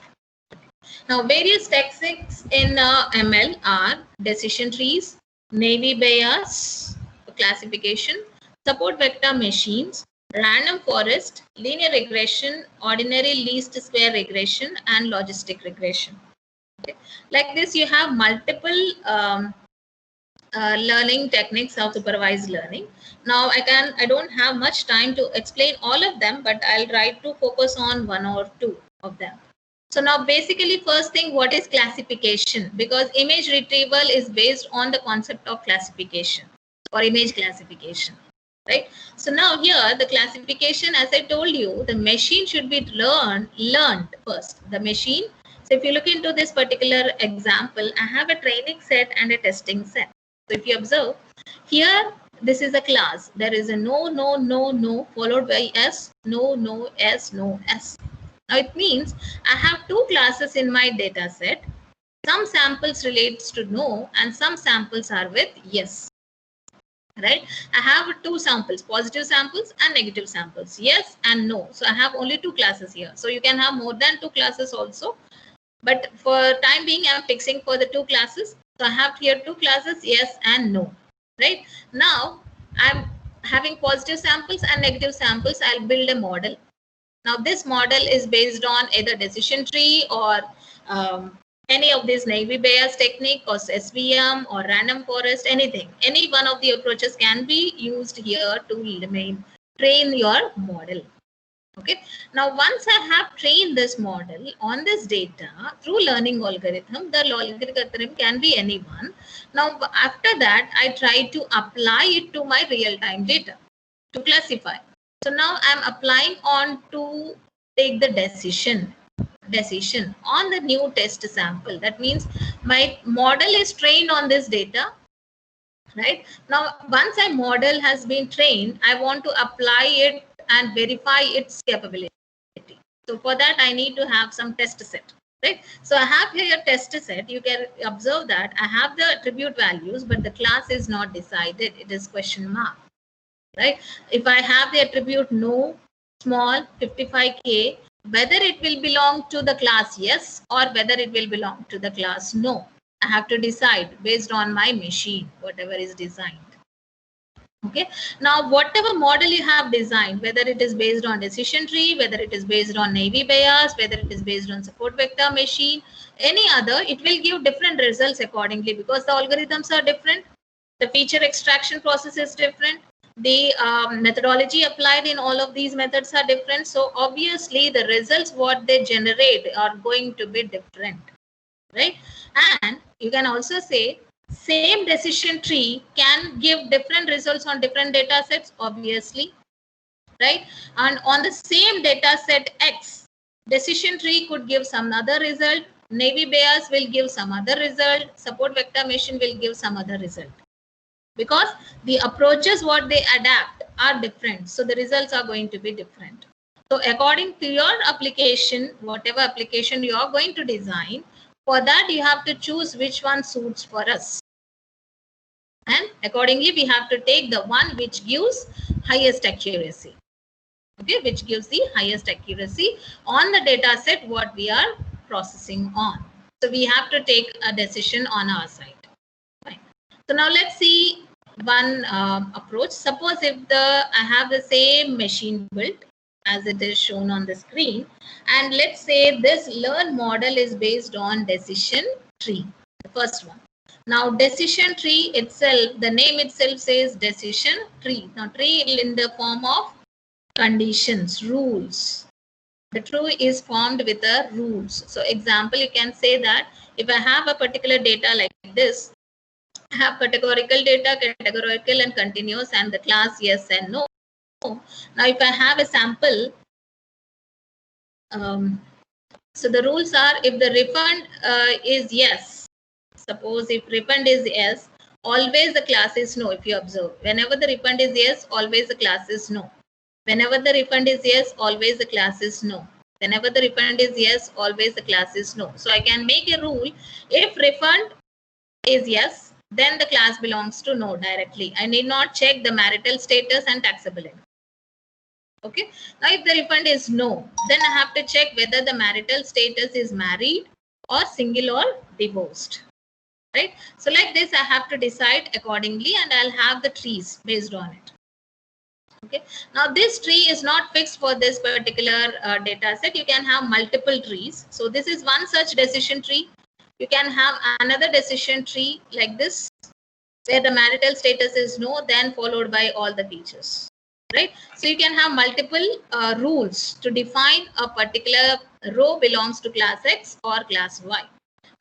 Now, various techniques in ML are decision trees, Naive Bayes classification, support vector machines, random forest, linear regression, ordinary least square regression, and logistic regression. Okay. Like this, you have multiple learning techniques of supervised learning. Now, I don't have much time to explain all of them, but I'll try to focus on one or two of them. So now basically first thing, what is classification? Because image retrieval is based on the concept of classification or image classification, right? So now here the classification, as I told you, the machine should be learned first, the machine. So if you look into this particular example, I have a training set and a testing set. So if you observe here, this is a class. There is a no, no, no, no followed by S, no, no, S, no, S. Now it means I have two classes in my data set. Some samples relates to no and some samples are with yes. Right? I have two samples, positive samples and negative samples, yes and no. So I have only two classes here. So you can have more than two classes also. But for time being, I'm fixing for the two classes. So I have here two classes, yes and no. Right? Now I'm having positive samples and negative samples. I'll build a model. Now, this model is based on either decision tree or any of these Naive Bayes technique or SVM or random forest, anything. Any one of the approaches can be used here to train your model. Okay. Now, once I have trained this model on this data through learning algorithm, the algorithm can be anyone. Now, after that, I try to apply it to my real-time data to classify. So now I'm applying on to take the decision on the new test sample. That means my model is trained on this data, right? Now, once a model has been trained, I want to apply it and verify its capability. So for that, I need to have some test set, right? So I have here a test set. You can observe that I have the attribute values, but the class is not decided. It is question mark. Right? If I have the attribute no, small, 55K, whether it will belong to the class yes or whether it will belong to the class no, I have to decide based on my machine, whatever is designed. Okay. Now, whatever model you have designed, whether it is based on decision tree, whether it is based on Naive Bayes, whether it is based on support vector machine, any other, it will give different results accordingly because the algorithms are different. The feature extraction process is different. The methodology applied in all of these methods are different. So obviously the results what they generate are going to be different, right? And you can also say same decision tree can give different results on different data sets, obviously, right? And on the same data set X, decision tree could give some other result, Navy Bayes will give some other result, support vector machine will give some other result, because the approaches what they adapt are different, so the results are going to be different. So according to your application, whatever application you are going to design, for that you have to choose which one suits for us, and accordingly we have to take the one which gives highest accuracy, okay, which gives the highest accuracy on the data set what we are processing on. So we have to take a decision on our side. Fine. So now let's see one approach. Suppose if I have the same machine built as it is shown on the screen, and let's say this learn model is based on decision tree, the first one. Now decision tree itself, the name itself says decision tree. Now tree in the form of conditions, rules. The tree is formed with the rules. So example, you can say that if I have a particular data like this, I have categorical data, categorical and continuous, and the class yes and no. Now if I have a sample, so the rules are, if the refund is yes, suppose if refund is yes, always the class is no. If you observe, whenever the refund is yes, always the class is no. Whenever the refund is yes, always the class is no. Whenever the refund is yes, always the class is no. So I can make a rule, if refund is yes, then the class belongs to no directly. I need not check the marital status and taxable income. Okay. Now if the refund is no, then I have to check whether the marital status is married or single or divorced. Right. So like this, I have to decide accordingly, and I'll have the trees based on it. Okay. Now this tree is not fixed for this particular data set. You can have multiple trees. So this is one such decision tree. You can have another decision tree like this, where the marital status is no, then followed by all the features, right? So you can have multiple rules to define a particular row belongs to class X or class Y.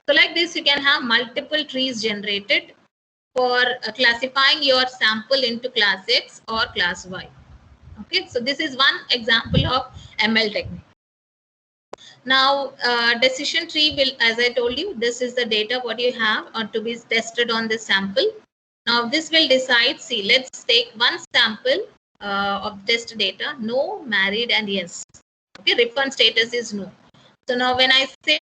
So like this, you can have multiple trees generated for classifying your sample into class X or class Y. Okay, so this is one example of ML technique. Now, decision tree will, as I told you, this is the data what you have to be tested on this sample. Now, this will decide, see, let's take one sample of test data, no, married, and yes. Okay, refund status is no. So now when I say,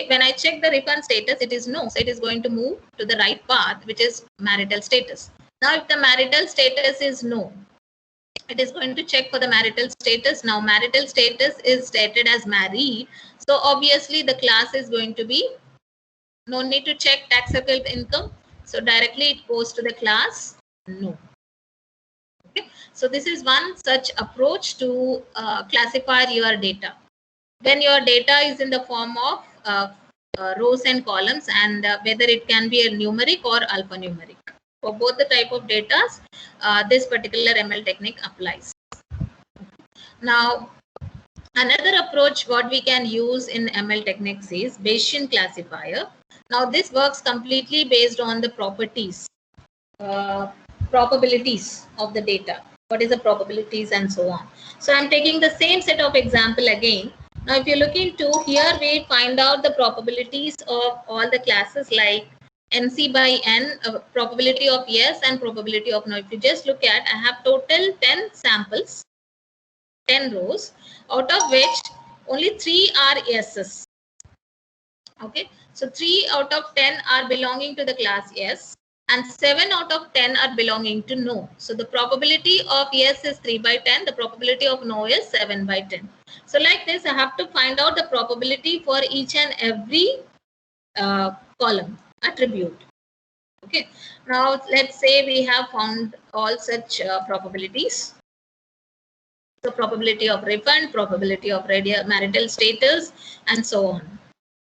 when I check the refund status, it is no. So it is going to move to the right path, which is marital status. Now, if the marital status is no, it is going to check for the marital status. Now marital status is stated as married, so obviously the class is going to be, no need to check taxable income, so directly it goes to the class no. Okay, so this is one such approach to classify your data. When your data is in the form of rows and columns, and whether it can be a numeric or alphanumeric. For both the type of data, this particular ML technique applies. Now, another approach what we can use in ML techniques is Bayesian classifier. Now, this works completely based on the properties, probabilities of the data. What is the probabilities and so on. So, I'm taking the same set of example again. Now, if you look into here, we find out the probabilities of all the classes like NC by N, probability of yes and probability of no. If you just look at, I have total 10 samples, 10 rows, out of which only 3 are yeses. Okay, so 3 out of 10 are belonging to the class yes, and 7 out of 10 are belonging to no. So the probability of yes is 3 by 10, the probability of no is 7 by 10. So like this, I have to find out the probability for each and every column attribute. Okay, now let's say we have found all such probabilities. So probability of refund, probability of marital status, and so on.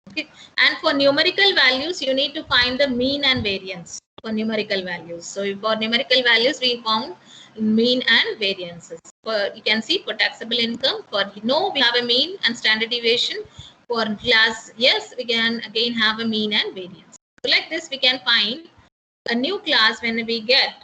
Okay, and for numerical values, you need to find the mean and variance. for numerical values. So for numerical values, we found mean and variances. For you can see for taxable income, for no, we have a mean and standard deviation. For class yes, we can again have a mean and variance. So like this, we can find a new class when we get.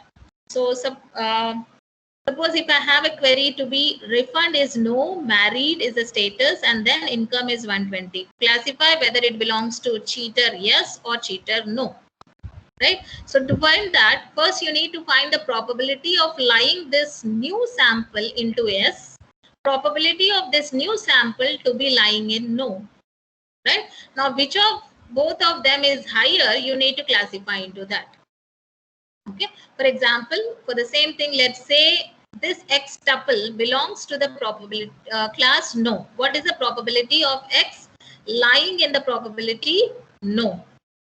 So suppose if I have a query to be refund is no, married is the status, and then income is 120. Classify whether it belongs to cheater yes or cheater no. Right? So to find that, first you need to find the probability of lying this new sample into yes, probability of this new sample to be lying in no. Right? Now, which of both of them is higher, you need to classify into that. Okay. For example, for the same thing, let's say this X tuple belongs to the probability class no. What is the probability of X lying in the probability no?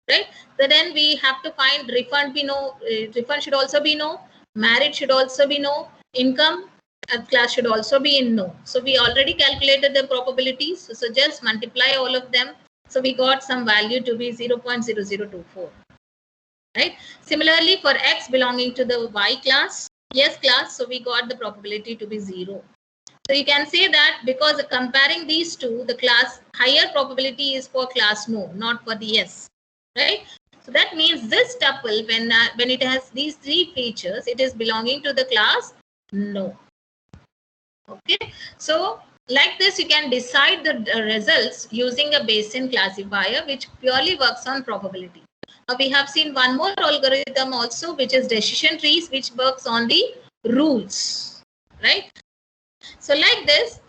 Right? So then we have to find refund be no, refund should also be no, married should also be no, income class should also be in no. So we already calculated the probabilities. So just multiply all of them. So we got some value to be 0.0024. Right? Similarly, for X belonging to the Y class, yes class, so we got the probability to be 0. So you can say that because comparing these two, the class higher probability is for class no, not for the yes. Right? So that means this tuple, when it has these three features, it is belonging to the class no. Okay. So like this, you can decide the results using a Bayesian classifier, which purely works on probability. We have seen one more algorithm also, which is decision trees, which works on the rules, right? So like this,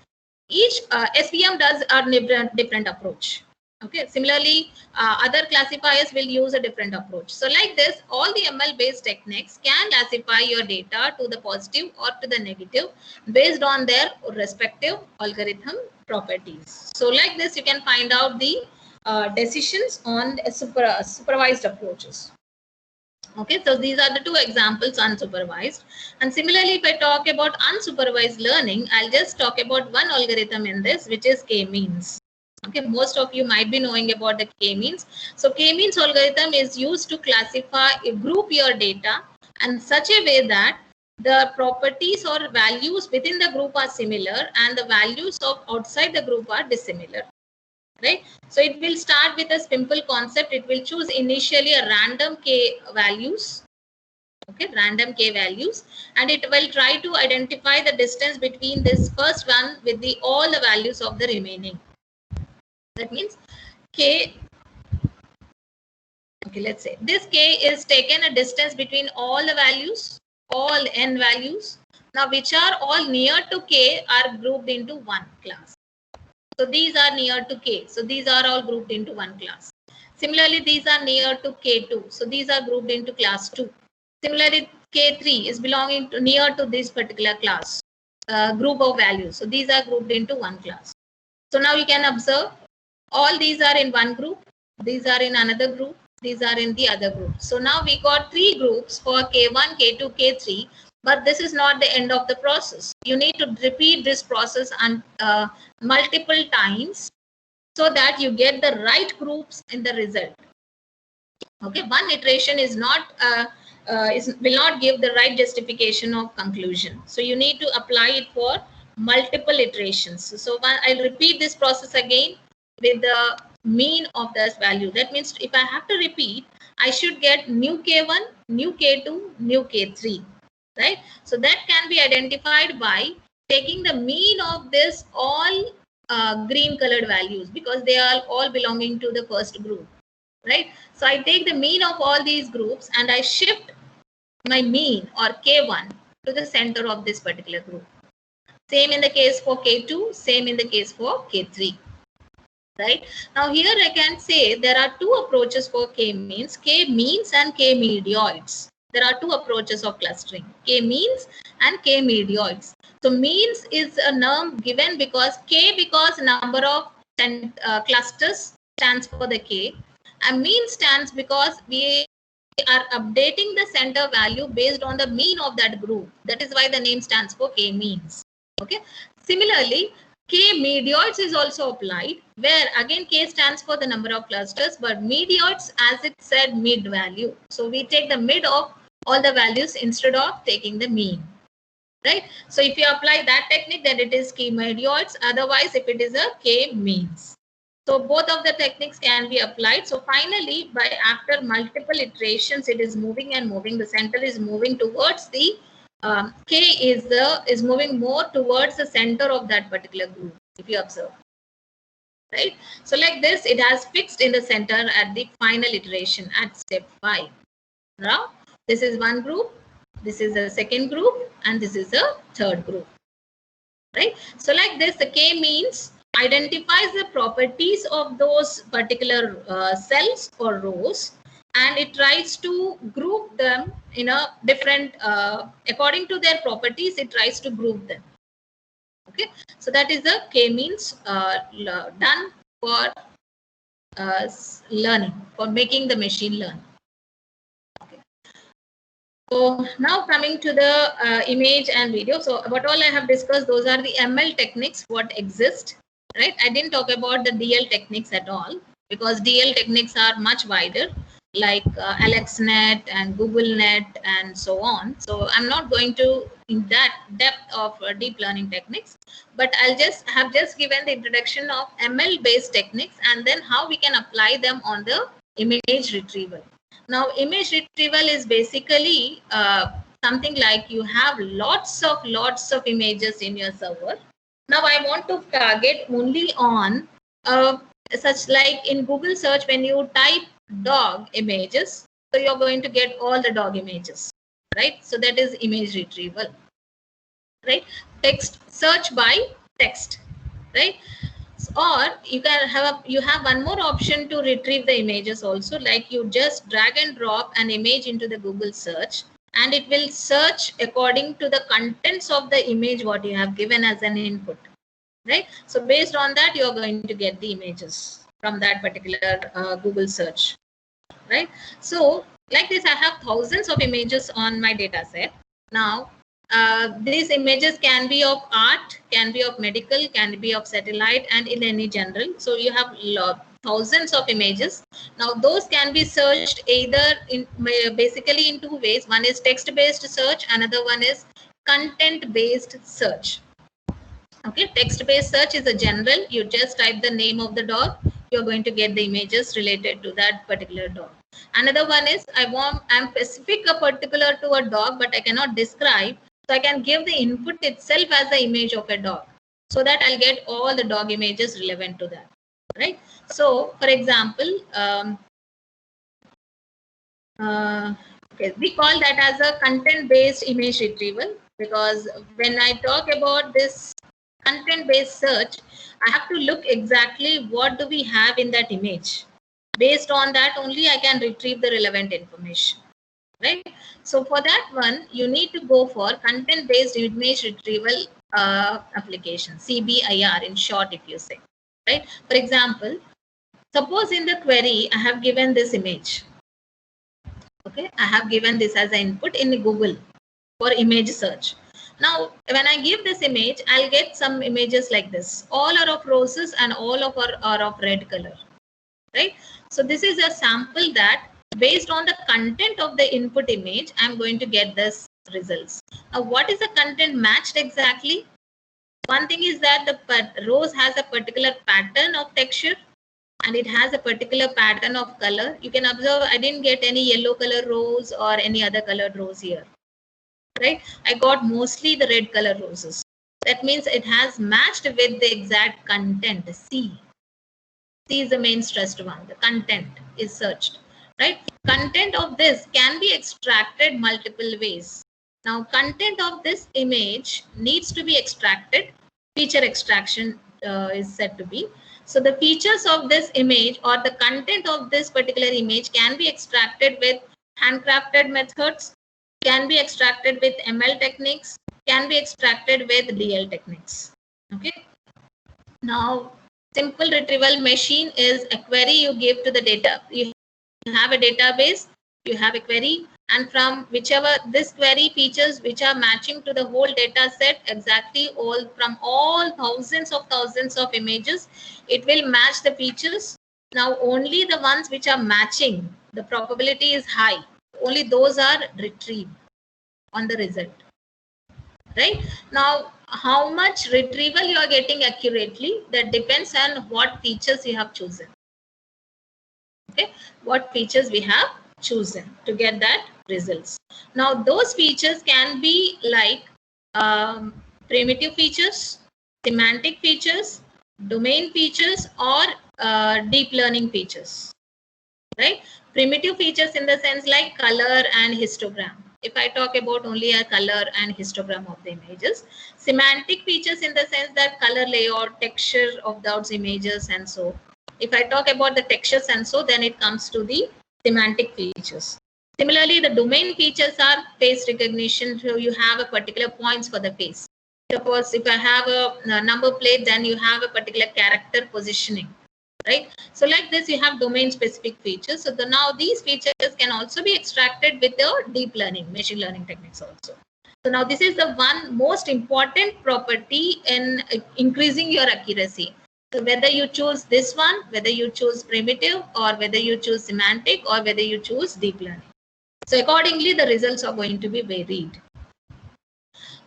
each SVM does a different approach. Okay. Similarly, other classifiers will use a different approach. So like this, all the ML based techniques can classify your data to the positive or to the negative based on their respective algorithm properties. So like this, you can find out the decisions on supervised approaches. Okay, so these are the two examples, unsupervised. And similarly, if I talk about unsupervised learning, I'll just talk about one algorithm in this, which is k-means. Okay, most of you might be knowing about the k-means. So k-means algorithm is used to classify, group your data in such a way that the properties or values within the group are similar and the values of outside the group are dissimilar. Right? So it will start with a simple concept. It will choose initially a random k values. Okay, random k values, and it will try to identify the distance between this first one with the all the values of the remaining. That means k. Okay, let's say this k is taken a distance between all the values, all n values. Now, which are all near to k are grouped into one class. So these are near to k. So these are all grouped into one class. Similarly, these are near to k2. So these are grouped into class 2. Similarly, k3 is belonging to near to this particular class group of values. So these are grouped into one class. So now you can observe all these are in one group. These are in another group. These are in the other group. So now we got three groups for k1, k2, k3. But this is not the end of the process. You need to repeat this process and multiple times so that you get the right groups in the result. Okay, one iteration is not will not give the right justification of conclusion. So you need to apply it for multiple iterations. So I'll repeat this process again with the mean of this value. That means if I have to repeat, I should get new k1, new k2, new k3. Right? So that can be identified by taking the mean of this all green colored values, because they are all belonging to the first group. Right? So I take the mean of all these groups and I shift my mean or k1 to the center of this particular group. Same in the case for k2, same in the case for k3. Right? Now here I can say there are two approaches for k-means and k-medioids. There are two approaches of clustering, k-means and k-medioids. So means is a term given because number of clusters stands for the k, and mean stands because we are updating the center value based on the mean of that group. That is why the name stands for k-means. Okay. Similarly, K-medioids is also applied, where again K stands for the number of clusters, but medioids, as it said, mid value. So we take the mid of all the values instead of taking the mean, right? So if you apply that technique, then it is K-medioids. Otherwise, if it is a K-means. So both of the techniques can be applied. So finally, by after multiple iterations, it is moving and moving. The center is moving towards the K is moving more towards the center of that particular group, if you observe, right? So like this, it has fixed in the center at the final iteration at step 5. Now, this is one group, this is a second group, and this is a third group, right? So like this, the K means identifies the properties of those particular cells or rows, and it tries to group them in a different, according to their properties, it tries to group them. Okay, so that is the K-means done for learning, for making the machine learn. Okay. So now coming to the image and video. So what all I have discussed, those are the ML techniques what exist, right? I didn't talk about the DL techniques at all, because DL techniques are much wider, like AlexNet and GoogleNet and so on. So I'm not going to in that depth of deep learning techniques, but I'll just have given the introduction of ML based techniques and then how we can apply them on the image retrieval. Now, image retrieval is basically something like you have lots of images in your server. Now I want to target only on such like in Google search, when you type dog images, so you're going to get all the dog images, right? So that is image retrieval, right? Text search by text, right? Or you can have you have one more option to retrieve the images also, like you just drag and drop an image into the Google search, and it will search according to the contents of the image what you have given as an input, right? So based on that, you are going to get the images from that particular Google search, right? So like this, I have thousands of images on my data set. Now, these images can be of art, can be of medical, can be of satellite, and in any general. So you have thousands of images. Now those can be searched either in basically in two ways. One is text-based search, another one is content-based search. Okay, text-based search is a general. You just type the name of the dog, you're going to get the images related to that particular dog. Another one is I'm specific a particular to a dog, but I cannot describe. So I can give the input itself as the image of a dog, so that I'll get all the dog images relevant to that, right? So for example, okay, we call that as a content-based image retrieval, because when I talk about this content-based search, I have to look exactly what do we have in that image. Based on that only I can retrieve the relevant information, right? So for that one, you need to go for content-based image retrieval application, CBIR in short, if you say, right? For example, suppose in the query I have given this image. Okay, I have given this as an input in Google for image search. Now, when I give this image, I'll get some images like this. All are of roses and all of are of red color, right? So this is a sample that based on the content of the input image, I'm going to get this results. Now, what is the content matched exactly? One thing is that the rose has a particular pattern of texture, and it has a particular pattern of color. You can observe I didn't get any yellow color rose or any other colored rose here, right? I got mostly the red color roses. That means it has matched with the exact content. C is the main stressed one. The content is searched, right? Content of this can be extracted multiple ways. Now, content of this image needs to be extracted. Feature extraction is said to be. So the features of this image or the content of this particular image can be extracted with handcrafted methods, can be extracted with ML techniques, can be extracted with DL techniques. Okay. Now, simple retrieval machine is a query you give to the data. You have a database, you have a query, and from whichever this query features which are matching to the whole data set exactly, all from all thousands of images, it will match the features. Now only the ones which are matching, the probability is high, only those are retrieved on the result. Right now, how much retrieval you are getting accurately, that depends on what features you have chosen. Okay, what features we have chosen to get that results. Now those features can be like primitive features, semantic features, domain features, or deep learning features. Right, primitive features in the sense like color and histogram. If I talk about only a color and histogram of the images, semantic features in the sense that color layout, texture of those images, and so. If I talk about the textures and so, then it comes to the semantic features. Similarly, the domain features are face recognition. So you have a particular points for the face. Suppose if I have a number plate, then you have a particular character positioning. Right, so like this you have domain specific features. So now these features can also be extracted with the deep learning, machine learning techniques also. So now this is the one most important property in increasing your accuracy. So whether you choose this one, whether you choose primitive, or whether you choose semantic, or whether you choose deep learning, so accordingly the results are going to be varied.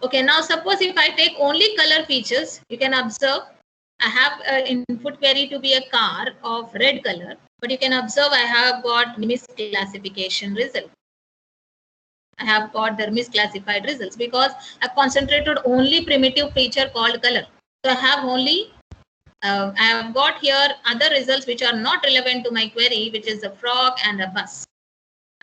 Okay, now suppose if I take only color features, you can observe I have an input query to be a car of red color, but you can observe I have got misclassification result. I have got the misclassified results because I concentrated only primitive feature called color. So I have only, I have got here other results which are not relevant to my query, which is a frog and a bus.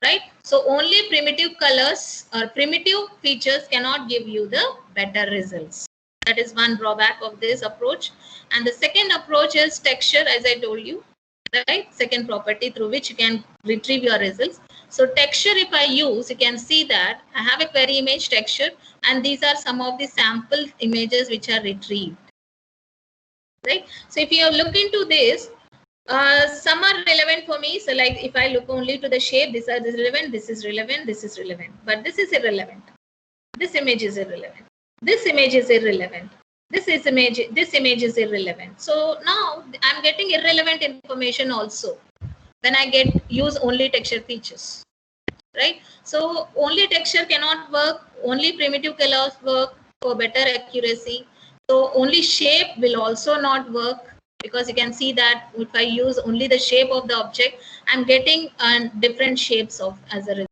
Right? So only primitive colors or primitive features cannot give you the better results. That is one drawback of this approach. And the second approach is texture, as I told you, right? Second property through which you can retrieve your results. So texture, if I use, you can see that I have a query image texture, and these are some of the sample images which are retrieved. Right? So if you look into this, some are relevant for me. So like if I look only to the shape, this is relevant, this is relevant, this is relevant, but this is irrelevant. This image is irrelevant. This image is irrelevant. This image is irrelevant. So now I'm getting irrelevant information also when I use only texture features. Right? So only texture cannot work, only primitive colors work for better accuracy. So only shape will also not work, because you can see that if I use only the shape of the object, I'm getting different shapes of as a result.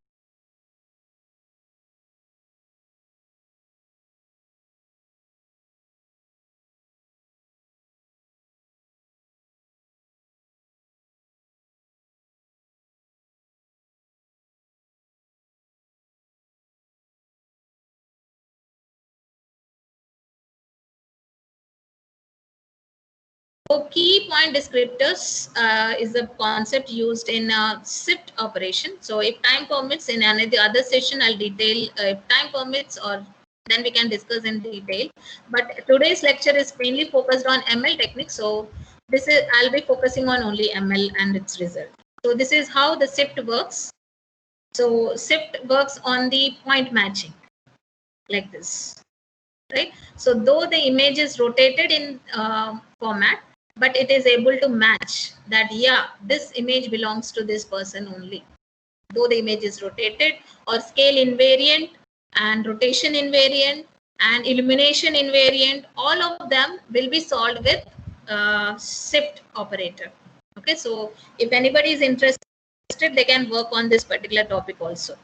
So key point descriptors is a concept used in SIFT operation. So if time permits, in the other session, I'll detail if time permits, or then we can discuss in detail. But today's lecture is mainly focused on ML techniques. So this is, I'll be focusing on only ML and its result. So this is how the SIFT works. So SIFT works on the point matching like this, right? So though the image is rotated in format, but it is able to match that, yeah, this image belongs to this person only. Though the image is rotated, or scale invariant and rotation invariant and illumination invariant, all of them will be solved with SIFT operator. Okay, so if anybody is interested, they can work on this particular topic also.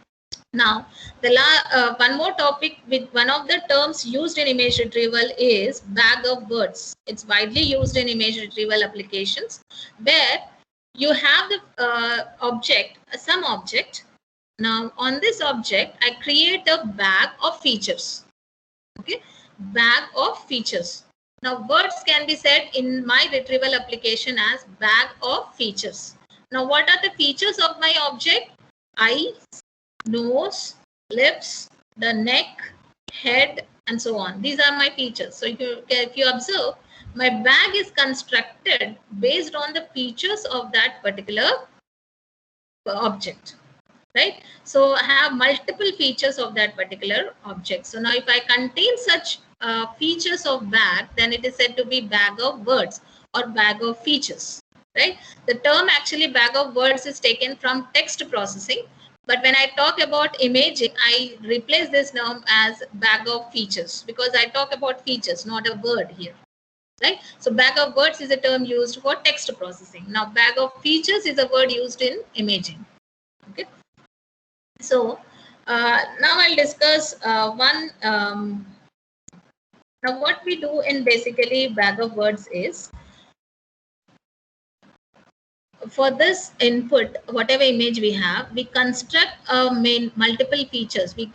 Now, one more topic with one of the terms used in image retrieval is bag of words. It's widely used in image retrieval applications, where you have the object, some object. Now, on this object, I create a bag of features. Okay, bag of features. Now, words can be said in my retrieval application as bag of features. Now, what are the features of my object? Eyes, nose, lips, the neck, head, and so on. These are my features. So if you observe, my bag is constructed based on the features of that particular object. right? So I have multiple features of that particular object. So now if I contain such features of bag, then it is said to be bag of words or bag of features, right? The term actually bag of words is taken from text processing, but when I talk about imaging, I replace this term as bag of features because I talk about features, not a word here, right? So bag of words is a term used for text processing. Now bag of features is a word used in imaging. Okay. So now I'll discuss now what we do in basically bag of words is, for this input, whatever image we have, we construct multiple features. We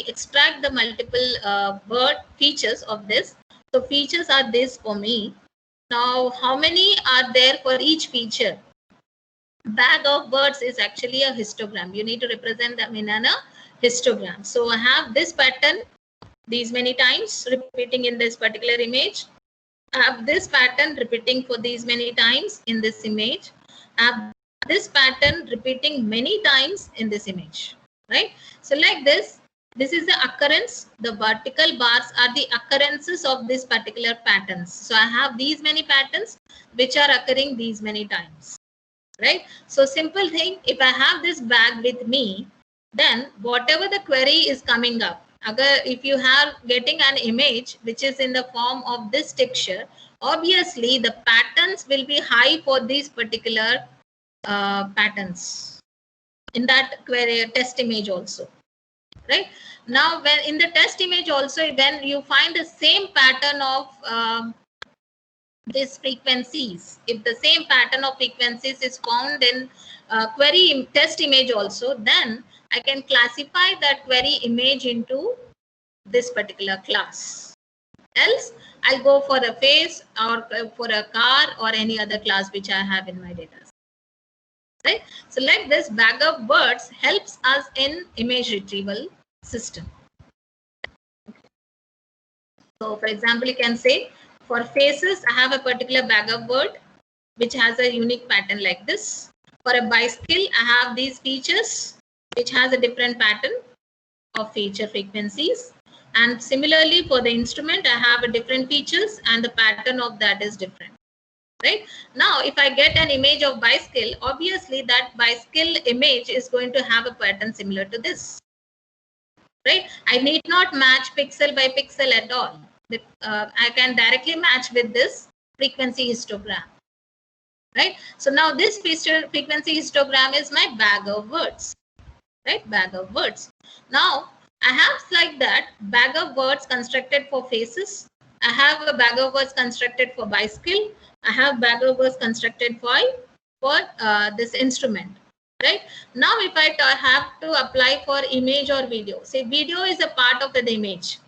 extract the multiple word features of this. So features are this for me. Now, how many are there for each feature? Bag of words is actually a histogram. You need to represent them in a histogram. So I have this pattern these many times repeating in this particular image. I have this pattern repeating for these many times in this image. I have this pattern repeating many times in this image, right? So like this is the occurrence. The vertical bars are the occurrences of this particular patterns. So I have these many patterns which are occurring these many times, right? So simple thing, if I have this bag with me, then whatever the query is coming up, if you have getting an image which is in the form of this texture, obviously the patterns will be high for these particular patterns in that query test image also, right? Now when in the test image also, when you find the same pattern of these frequencies, if the same pattern of frequencies is found in query test image also, then I can classify that query image into this particular class. Else I'll go for a face or for a car or any other class which I have in my data set, right? So like this, bag of words helps us in image retrieval system. So for example, you can say for faces, I have a particular bag of word which has a unique pattern like this. For a bicycle, I have these features which has a different pattern of feature frequencies. And similarly for the instrument, I have a different features and the pattern of that is different, right? Now, if I get an image of bicycle, obviously that bicycle image is going to have a pattern similar to this, right? I need not match pixel by pixel at all. I can directly match with this frequency histogram, right? So now this frequency histogram is my bag of words, right? Bag of words. Now I have like that bag of words constructed for faces. I have a bag of words constructed for bicycle. I have bag of words constructed for this instrument, right? Now if I have to apply for image or video, say video is a part of the image.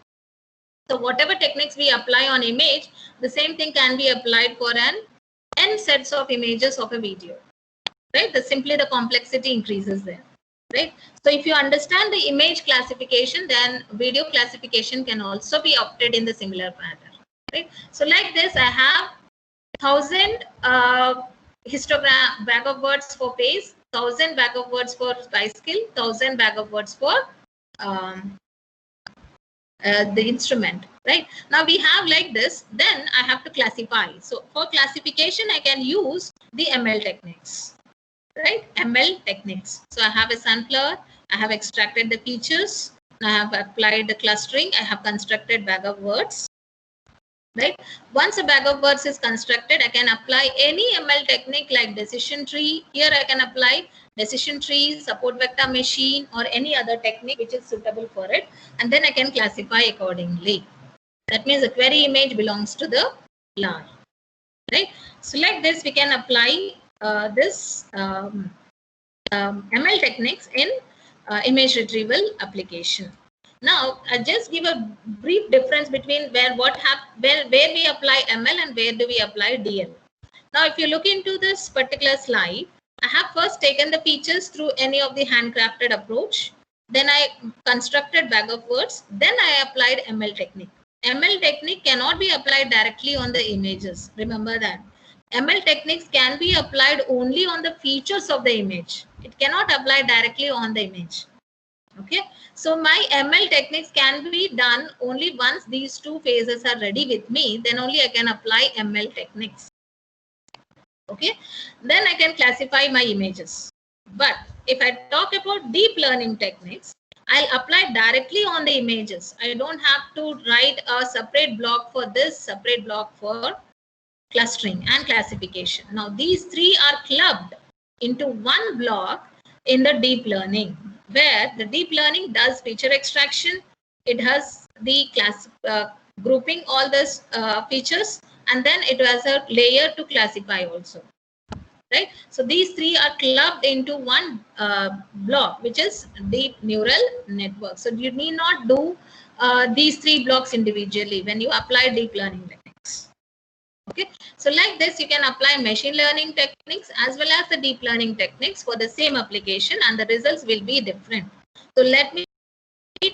So whatever techniques we apply on image, the same thing can be applied for an n sets of images of a video, right? Simply the complexity increases there, right? So if you understand the image classification, then video classification can also be opted in the similar pattern, right? So like this, I have 1000 histogram bag of words for face, 1000 bag of words for bicycle, 1000 bag of words for the instrument, right? Now we have like this, then I have to classify. So for classification, I can use the ML techniques, right? ML techniques. So I have a sunflower, I have extracted the features, I have applied the clustering, I have constructed bag of words, right? Once a bag of words is constructed, I can apply any ML technique like decision tree. Here I can apply decision tree, support vector machine, or any other technique which is suitable for it, and then I can classify accordingly. That means the query image belongs to the flower, right? So like this, we can apply this ML techniques in image retrieval application. Now, I just give a brief difference between where we apply ML and where do we apply DL. Now, if you look into this particular slide, I have first taken the features through any of the handcrafted approach. Then I constructed bag of words. Then I applied ML technique. ML technique cannot be applied directly on the images. Remember that. ML techniques can be applied only on the features of the image. It cannot apply directly on the image. Okay, so my ML techniques can be done only once these two phases are ready with me, then only I can apply ML techniques. Okay, then I can classify my images. But if I talk about deep learning techniques, I'll apply directly on the images. I don't have to write a separate block for this, separate block for clustering and classification. Now these three are clubbed into one block in the deep learning, where the deep learning does feature extraction. It has the class grouping all these features, and then it has a layer to classify also. Right, so these three are clubbed into one block, which is deep neural network. So you need not do these three blocks individually when you apply deep learning techniques. Okay, so like this, you can apply machine learning techniques as well as the deep learning techniques for the same application, and the results will be different. So let me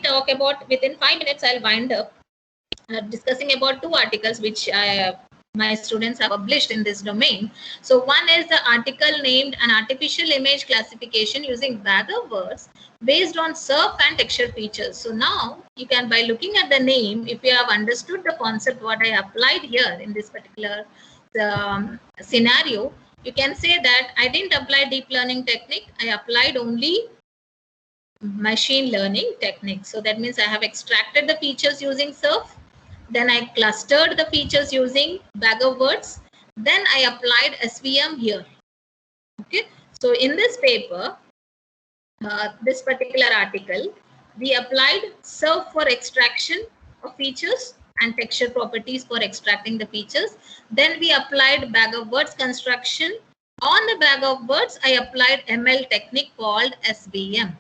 talk about, within 5 minutes, I'll wind up discussing about two articles which my students have published in this domain. So one is the article named An Artificial Image Classification Using Bag of Words Based on Surf and Texture Features. So now you can, by looking at the name, if you have understood the concept what I applied here in this particular scenario, you can say that I didn't apply deep learning technique, I applied only machine learning technique. So that means I have extracted the features using surf, then I clustered the features using bag of words, then I applied SVM here. Okay, so in this paper, this particular article, we applied surf for extraction of features and texture properties for extracting the features. Then we applied bag of words construction. On the bag of words, I applied ML technique called SVM.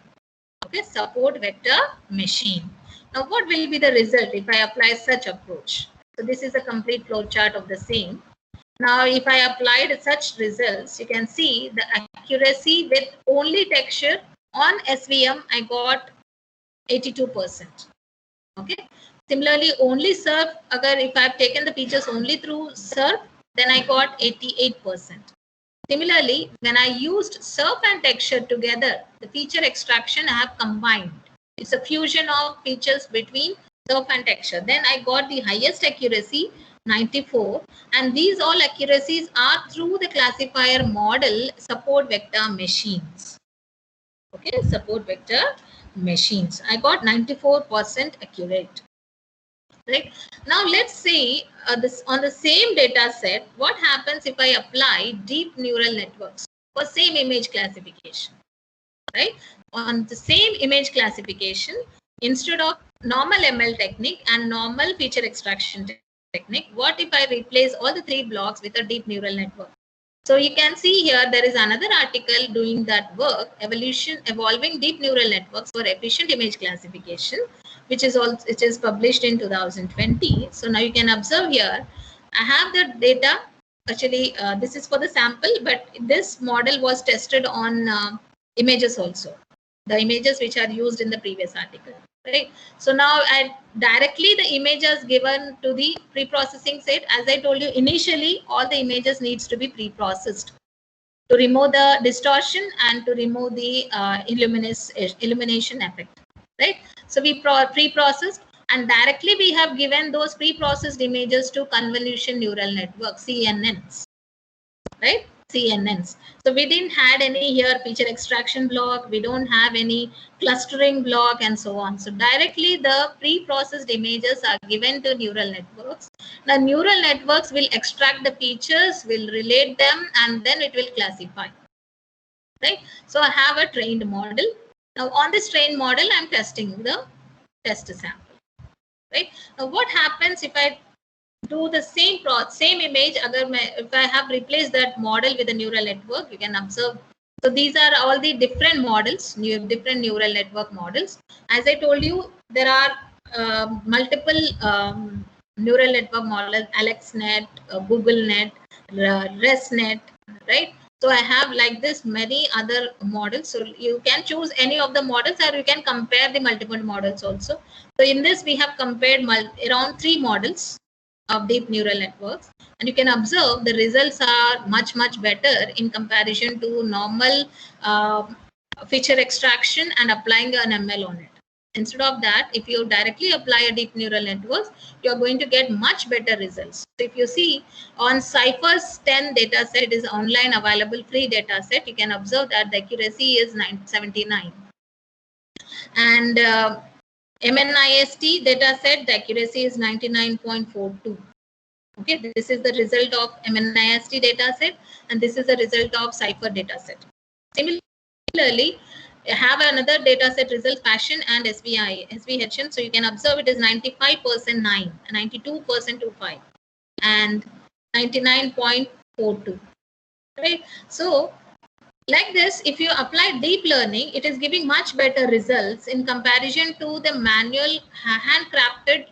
Okay, support vector machine. Now, what will be the result if I apply such approach? So this is a complete flow chart of the same. Now, if I applied such results, you can see the accuracy with only texture on SVM, I got 82%. Okay. Similarly, only surf, if I have taken the features only through surf, then I got 88%. Similarly, when I used surf and texture together, the feature extraction I have combined. It's a fusion of features between surf and texture. Then I got the highest accuracy, 94, and these all accuracies are through the classifier model support vector machines. Okay, support vector machines. I got 94% accurate. Right, now let's see this on the same data set, what happens if I apply deep neural networks for same image classification. Right, on the same image classification, instead of normal ML technique and normal feature extraction technique, what if I replace all the three blocks with a deep neural network? So you can see here there is another article doing that work, evolving deep neural networks for efficient image classification, which is published in 2020. So now you can observe here, I have the data. Actually, this is for the sample, but this model was tested on images also, the images which are used in the previous article. Right. So now directly the images given to the pre-processing set. As I told you initially, all the images needs to be pre-processed to remove the distortion and to remove the illumination effect. Right. So we pre-processed, and directly we have given those pre-processed images to convolution neural network, CNNs. Right. CNNs. So we didn't had any here feature extraction block, we don't have any clustering block and so on. So directly the pre-processed images are given to neural networks. The neural networks will extract the features, will relate them, and then it will classify. Right. So I have a trained model. Now on this trained model, I'm testing the test sample. Right. Now what happens if I do the same image, if I have replaced that model with a neural network, you can observe. So these are all the different models, different neural network models. As I told you, there are multiple neural network models, AlexNet, GoogleNet, ResNet, right? So I have like this many other models. So you can choose any of the models, or you can compare the multiple models also. So in this, we have compared around 3 models. of deep neural networks, and you can observe the results are much better in comparison to normal feature extraction and applying an ML on it. Instead of that, if you directly apply a deep neural network, you are going to get much better results. So if you see on Cypher's 10 data set, it is online available free data set, you can observe that the accuracy is 79. And MNIST data set, the accuracy is 99.42. Okay, this is the result of MNIST data set, and this is the result of Cypher data set. Similarly, have another data set result, Fashion and SVHN. So you can observe it is 95% 9, 92% 25, and 99.42. Right. So like this, if you apply deep learning, it is giving much better results in comparison to the manual handcrafted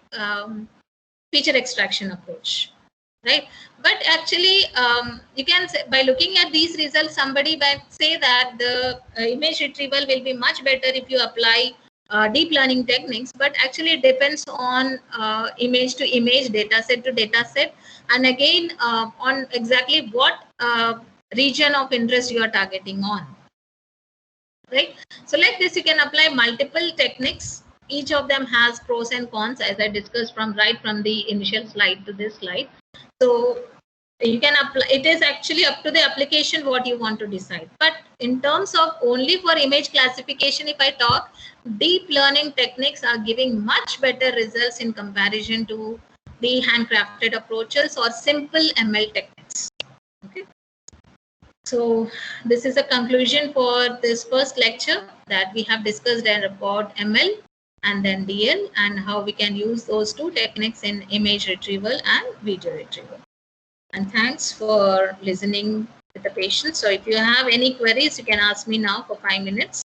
feature extraction approach. Right, but actually you can say, by looking at these results, somebody might say that the image retrieval will be much better if you apply deep learning techniques, but actually it depends on image to image, data set to data set, and again on exactly what region of interest you are targeting on. Right, so like this, you can apply multiple techniques. Each of them has pros and cons, as I discussed right from the initial slide to this slide. So you can apply, it is actually up to the application what you want to decide. But in terms of only for image classification, if I talk, deep learning techniques are giving much better results in comparison to the handcrafted approaches or simple ML techniques. Okay. So this is a conclusion for this first lecture, that we have discussed about ML and then DL, and how we can use those two techniques in image retrieval and video retrieval. And thanks for listening with the patience. So if you have any queries, you can ask me now for 5 minutes.